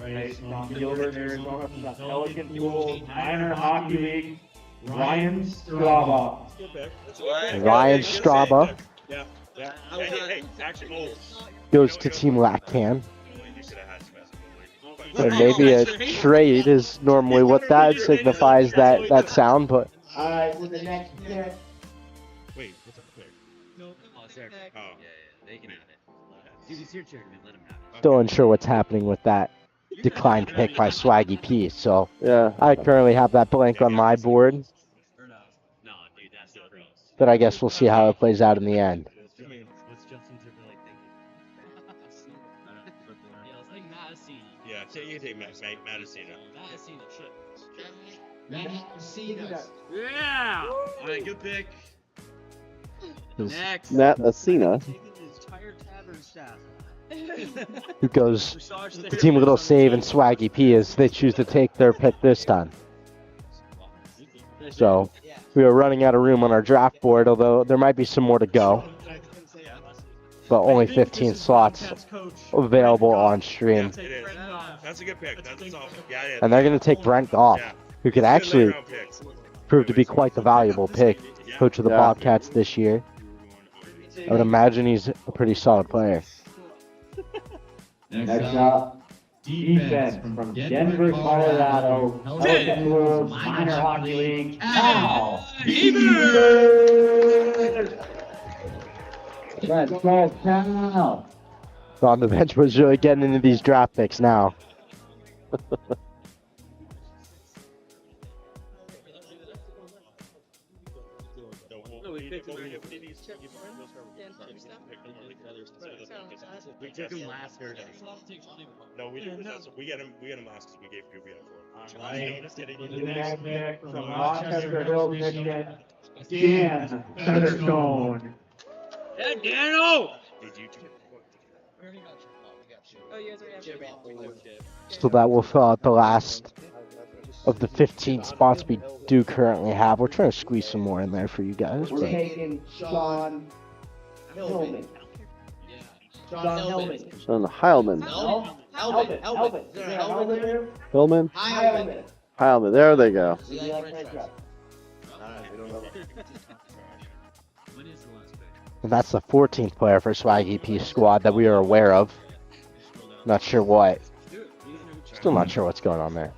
S11: Right, from Gilbert, Arizona, from the Pelican Pool Minor Hockey League, Ryan Straba.
S4: Ryan Straba
S6: Yeah. Hey, actually,
S4: goes to Team Lacan. And maybe a trade is normally what that signifies, that sound, but
S11: Alright, with the next pick.
S6: Wait, what's up there?
S13: No, it's there.
S6: Oh.
S13: Yeah, they can have it. Dude, it's your turn, man. Let him have it.
S4: still unsure what's happening with that declined pick by Swaggy P. So
S9: Yeah.
S4: I currently have that blank on my board,
S13: No, dude, that's so gross.
S4: but I guess we'll see how it plays out in the end.
S13: What's Justin Timberlake thinking? Yeah, it's like Madison.
S6: Yeah, you can take Madison.
S13: Madison. Yeah! Alright, good pick. Next.
S9: Nat Asina.
S13: Taking the entire tavern staff.
S4: Who goes to Team Little Save and Swaggy P as they choose to take their pick this time. So we are running out of room on our draft board, although there might be some more to go. But only 15 slots available on stream.
S6: It is. That's a good pick. That's awesome. Yeah, yeah.
S4: And they're going to take Brent Goff, who could actually prove to be quite the valuable pick. Coach of the Bobcats this year. I would imagine he's a pretty solid player.
S11: Next up, defense from Denver, Colorado. Pelican Pool Minor Hockey League. Al Hebert. Let's go, Cal.
S4: On the bench was really getting into these draft picks now.
S6: We took him last year. No, we didn't. We got him last because we gave Goofy a four.
S11: Right. The next pick from Rochester Hills, Michigan. Dan Featherstone.
S13: Yeah, Dano!
S4: So that will fill out the last of the 15 spots we do currently have. We're trying to squeeze some more in there for you guys.
S11: We're
S4: But
S11: taking Sean Hillman. Sean Hillman.
S9: Sean Heilman.
S11: Hellman.
S9: Hillman?
S11: Heilman.
S9: Heilman. There they go.
S4: and that's the 14th player for Swaggy P squad that we are aware of. Not sure what. Still not sure what's going on there.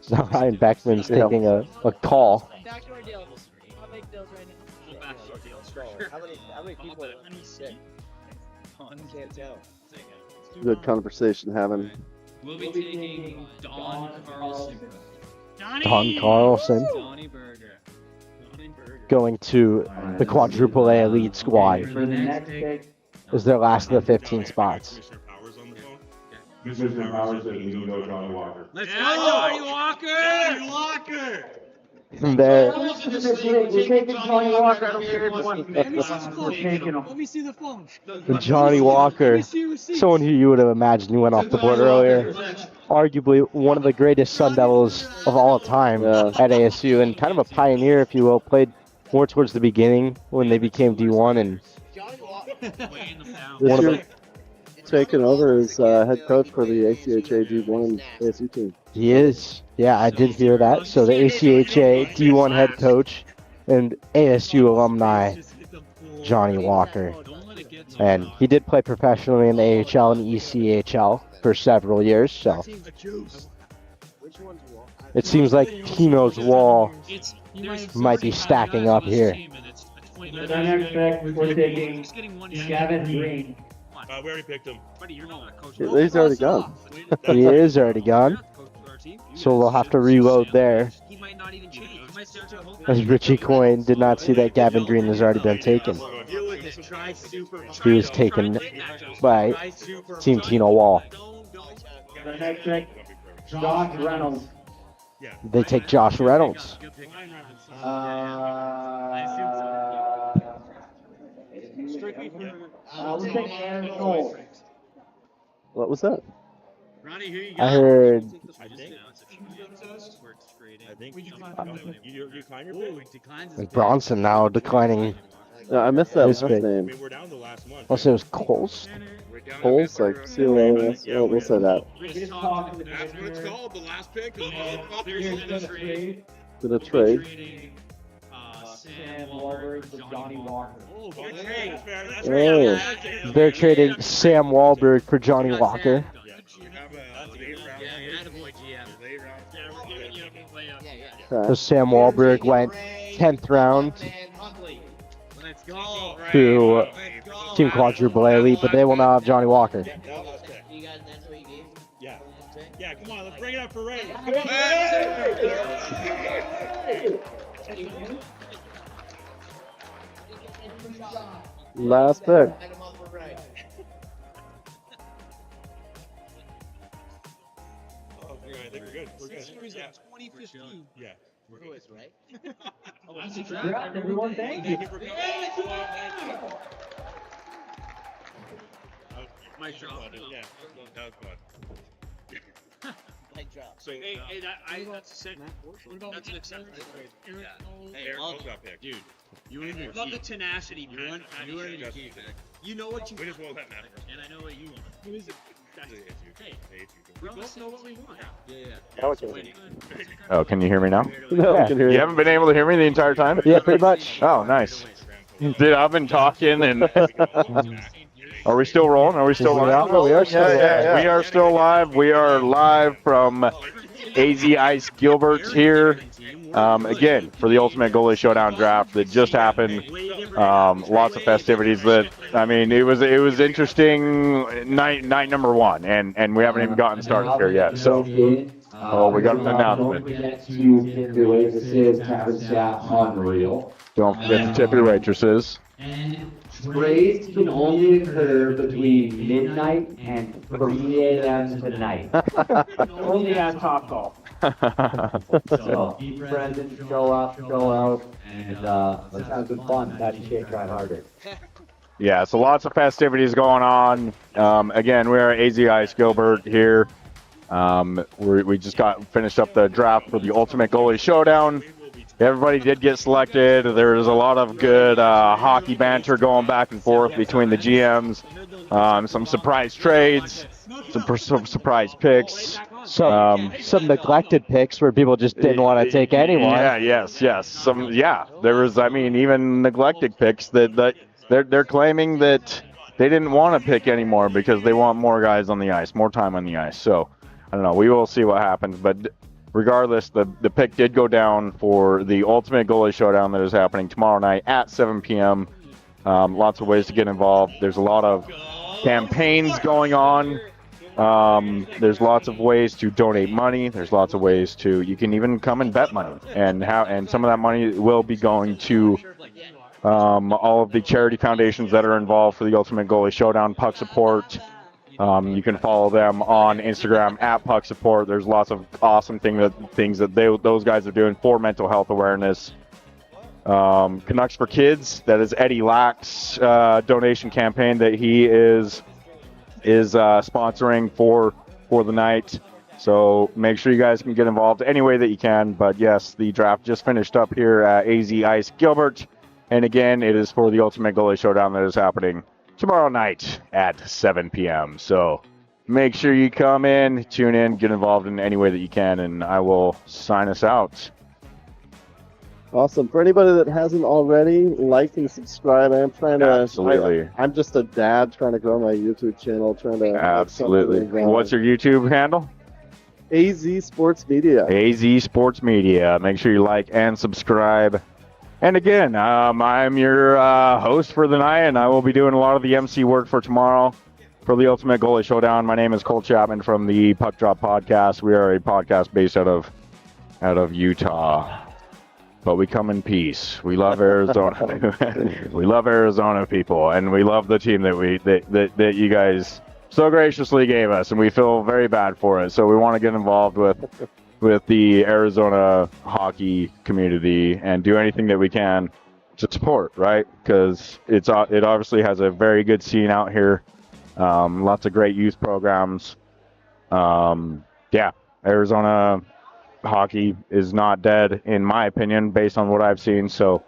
S4: So Ryan Beckman's taking a call.
S2: Backdoor deals. I'll make deals right now.
S13: Backdoor deals for
S14: How many people are sick? Can't tell.
S9: Good conversation having.
S13: We'll be taking Don Carlson.
S4: Don Carlson
S13: Donnie Berger.
S4: going to the quadruple A elite squad.
S11: For the next pick,
S4: Is their last of the 15 spots.
S3: Mr. Powers said we can go Johnny Walker.
S13: Let's go, Johnny Walker! Johnny Walker!
S4: And there,
S11: we're taking Johnny Walker. I don't care which one.
S12: Let me see the phone.
S11: We're taking him.
S12: Let me see the phone.
S4: Johnny Walker, someone who you would have imagined went off the board earlier. Arguably one of the greatest Sun Devils of all time at ASU, and kind of a pioneer, if you will. Played more towards the beginning when they became D1, and
S9: This year, taking over as head coach for the ACHA D1 ASU team.
S4: he is. Yeah, I did hear that. So the ACHA D1 head coach and ASU alumni, Johnny Walker. And he did play professionally in the AHL and ECHL for several years, so it seems like Tino's wall might be stacking up here.
S11: The next pick, we're taking Gavin Green.
S6: We already picked him.
S9: He's already gone.
S4: He is already gone, so we'll have to reload there. As Richie Coyne did not see that Gavin Green has already been taken. He was taken by Team Tino Wall.
S11: The next pick, Josh Reynolds.
S4: They take Josh Reynolds.
S11: We're taking Aaron Cole.
S9: What was that?
S4: I heard Bronson now declining.
S9: I missed that
S4: his
S9: last
S4: pick.
S9: name.
S4: I'll say it was Coles.
S9: Coles, like C-O-L-S. We'll say that.
S6: That's what it's called, the last pick.
S9: Gonna trade.
S11: Sam Wahlberg for Johnny Walker.
S4: Oh, they're trading Sam Wahlberg for Johnny Walker. So Sam Wahlberg went 10th round to Team Quadruple Elite, but they will now have Johnny Walker.
S6: Yeah, come on, let's bring it up for Ray.
S9: Last pick.
S6: I think we're good. We're good. Yeah.
S14: 2015.
S6: Yeah.
S14: We're good, right?
S11: Oh, that's a draft, everyone. Thank you.
S6: Mic drop. Yeah, that was fun.
S14: Mic drop.
S6: So,
S12: That's a set. That's an acceptance.
S6: Hey, Eric Cole got picked.
S13: Dude, you and your
S14: Love the
S13: keep.
S14: tenacity,
S13: You
S14: man.
S13: and your keep, man.
S14: You know what you
S6: We just won't let Matt.
S13: And I know what you want.
S12: Who is it?
S6: Hey,
S12: We both know what we want.
S15: Oh, can you hear me now?
S9: No, I can hear
S15: You
S9: you.
S15: haven't been able to hear me the entire time?
S4: Yeah, pretty much.
S15: Oh, nice. Dude, I've been talking and... Are we still rolling? Are we still live?
S4: We are still
S15: Yeah. We are still live. We are live from AZ Ice Gilbert here. Again, for the Ultimate Goalie Showdown draft that just happened. Lots of festivities that, I mean, it was interesting night number one, and we haven't even gotten started here yet. So, we got an announcement.
S3: Don't forget to tip your waitresses, Tavern staff, unreal.
S15: Don't forget to tip your waitresses.
S3: And trades can only occur between midnight and 3 a.m. tonight.
S11: Only on Top Golf.
S3: So be present, show up, show out, and let's have some fun. Patty Shake, try harder.
S15: Yeah, so lots of festivities going on. Again, we're at AZ Ice Gilbert here. We just got finished up the draft for the Ultimate Goalie Showdown. Everybody did get selected. There's a lot of good hockey banter going back and forth between the GMs. Some surprise trades, some surprise picks.
S4: Some neglected picks where people just didn't want to take anyone.
S15: Yeah, yes. There was, I mean, even neglected picks that they're claiming that they didn't want to pick anymore because they want more guys on the ice, more time on the ice. So, I don't know. We will see what happens, but regardless, the pick did go down for the Ultimate Goalie Showdown that is happening tomorrow night at 7 p.m. Lots of ways to get involved. There's a lot of campaigns going on. There's lots of ways to donate money. There's lots of ways you can even come and bet money. And some of that money will be going to all of the charity foundations that are involved for the Ultimate Goalie Showdown, Puck Support. You can follow them on Instagram at Puck Support. There's lots of awesome things that those guys are doing for mental health awareness. Canucks for Kids, that is Eddie Lack's donation campaign that he is sponsoring for the night. So make sure you guys can get involved any way that you can. But yes, the draft just finished up here at AZ Ice Gilbert. And again, it is for the Ultimate Goalie Showdown that is happening tomorrow night at 7 p.m. So make sure you come in, tune in, get involved in any way that you can, and I will sign us out.
S9: Awesome. For anybody that hasn't already, like and subscribe. I'm trying to.
S15: Absolutely.
S9: I'm just a dad trying to grow my YouTube channel, trying to.
S15: Absolutely. What's your YouTube handle?
S9: AZ Sports Media.
S15: AZ Sports Media. Make sure you like and subscribe. And again, I'm your host for the night, and I will be doing a lot of the MC work for tomorrow for the Ultimate Goalie Showdown. My name is Cole Chapman from the Puck Drop Podcast. We are a podcast based out of Utah. But we come in peace. We love Arizona. We love Arizona people, and we love the team that you guys so graciously gave us, and we feel very bad for it. So we want to get involved with the Arizona hockey community and do anything that we can to support, right? Because it obviously has a very good scene out here. Lots of great youth programs. Arizona hockey is not dead, in my opinion, based on what I've seen. So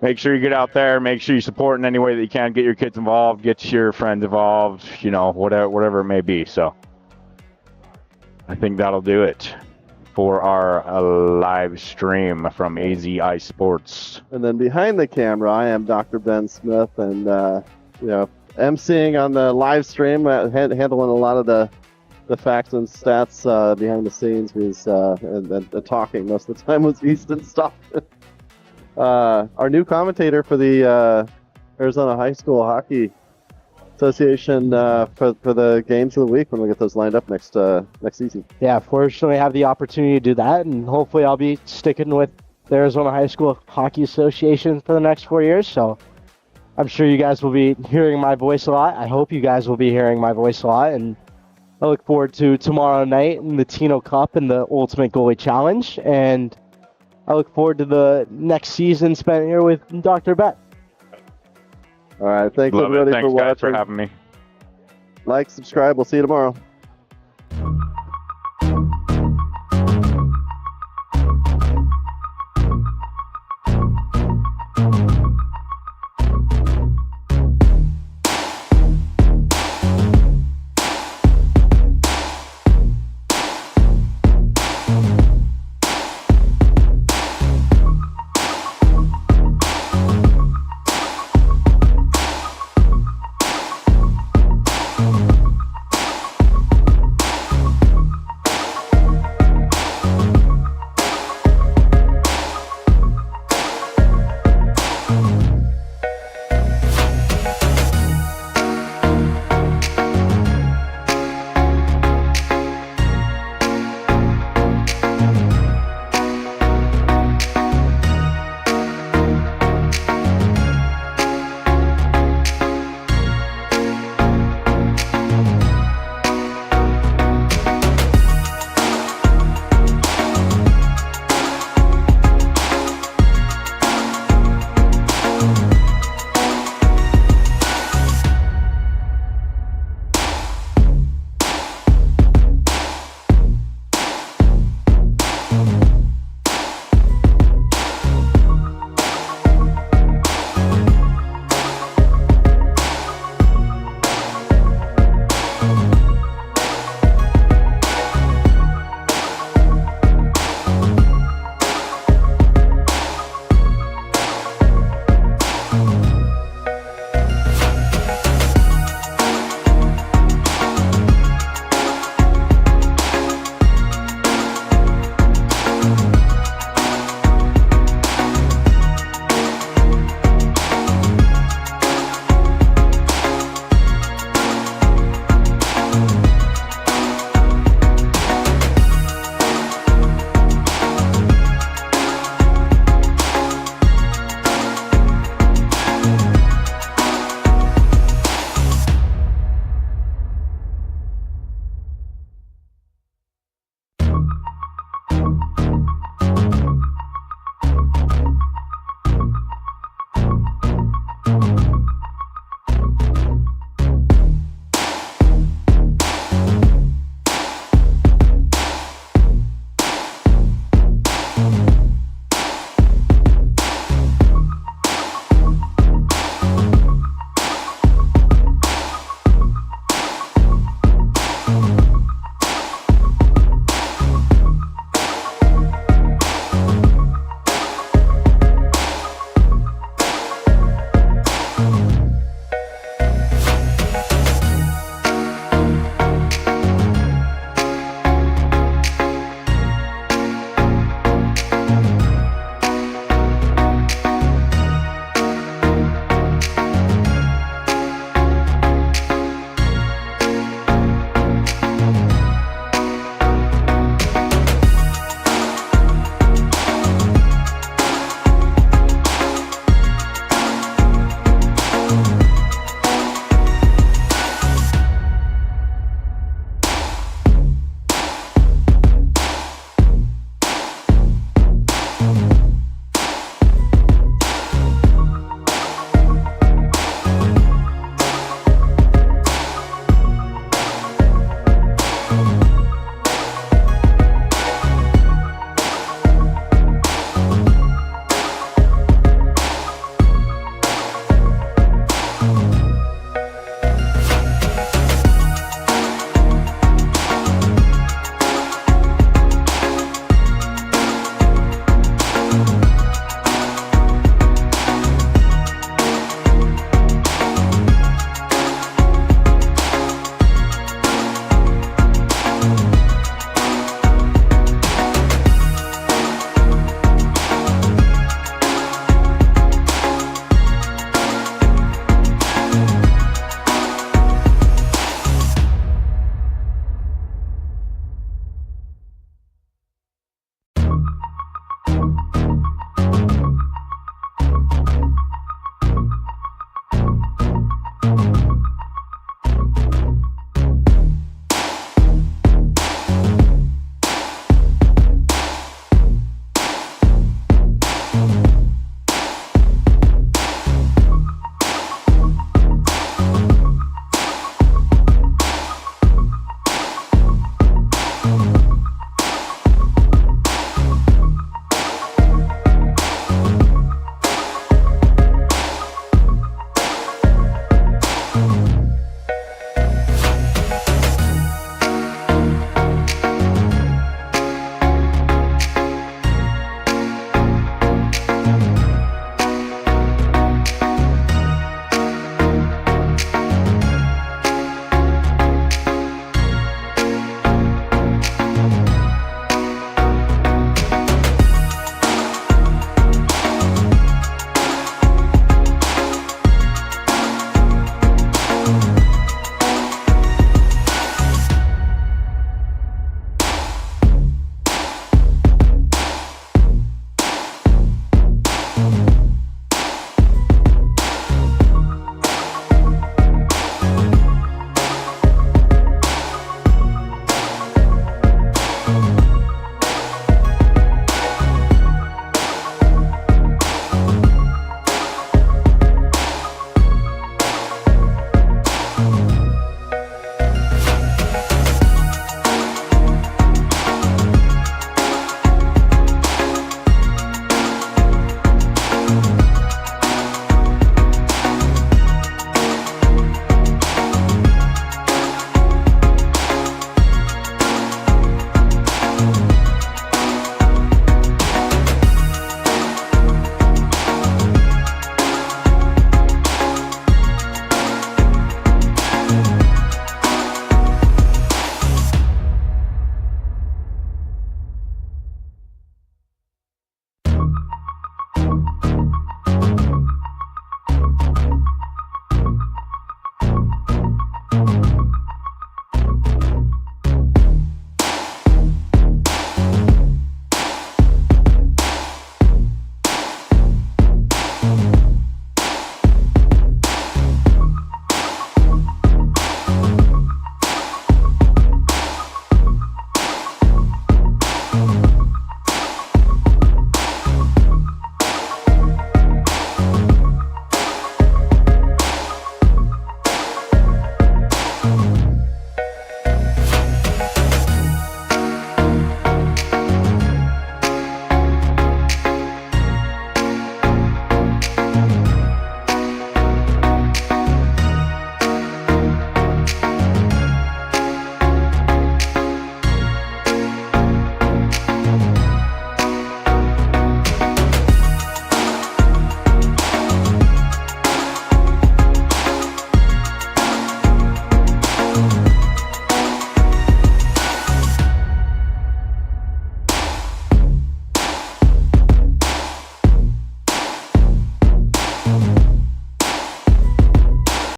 S15: make sure you get out there. Make sure you support in any way that you can. Get your kids involved. Get your friends involved. Whatever it may be. So I think that'll do it for our live stream from AZ Ice Sports.
S9: And then behind the camera, I am Dr. Ben Smith, and emceeing on the live stream, handling a lot of the facts and stats behind the scenes. And talking most of the time was Easton Stockton. Our new commentator for the Arizona High School Hockey Association for the games of the week when we get those lined up next season.
S4: Yeah, fortunately I have the opportunity to do that, and hopefully I'll be sticking with the Arizona High School Hockey Association for the next 4 years. So I'm sure you guys will be hearing my voice a lot. I hope you guys will be hearing my voice a lot, and I look forward to tomorrow night in the Tino Cup and the Ultimate Goalie Challenge, and I look forward to the next season spent here with Dr. Bet.
S9: All right, thanks
S15: Love it.
S9: everybody
S15: Thanks,
S9: for
S15: guys,
S9: watching.
S15: for having me.
S9: Like, subscribe. We'll see you tomorrow.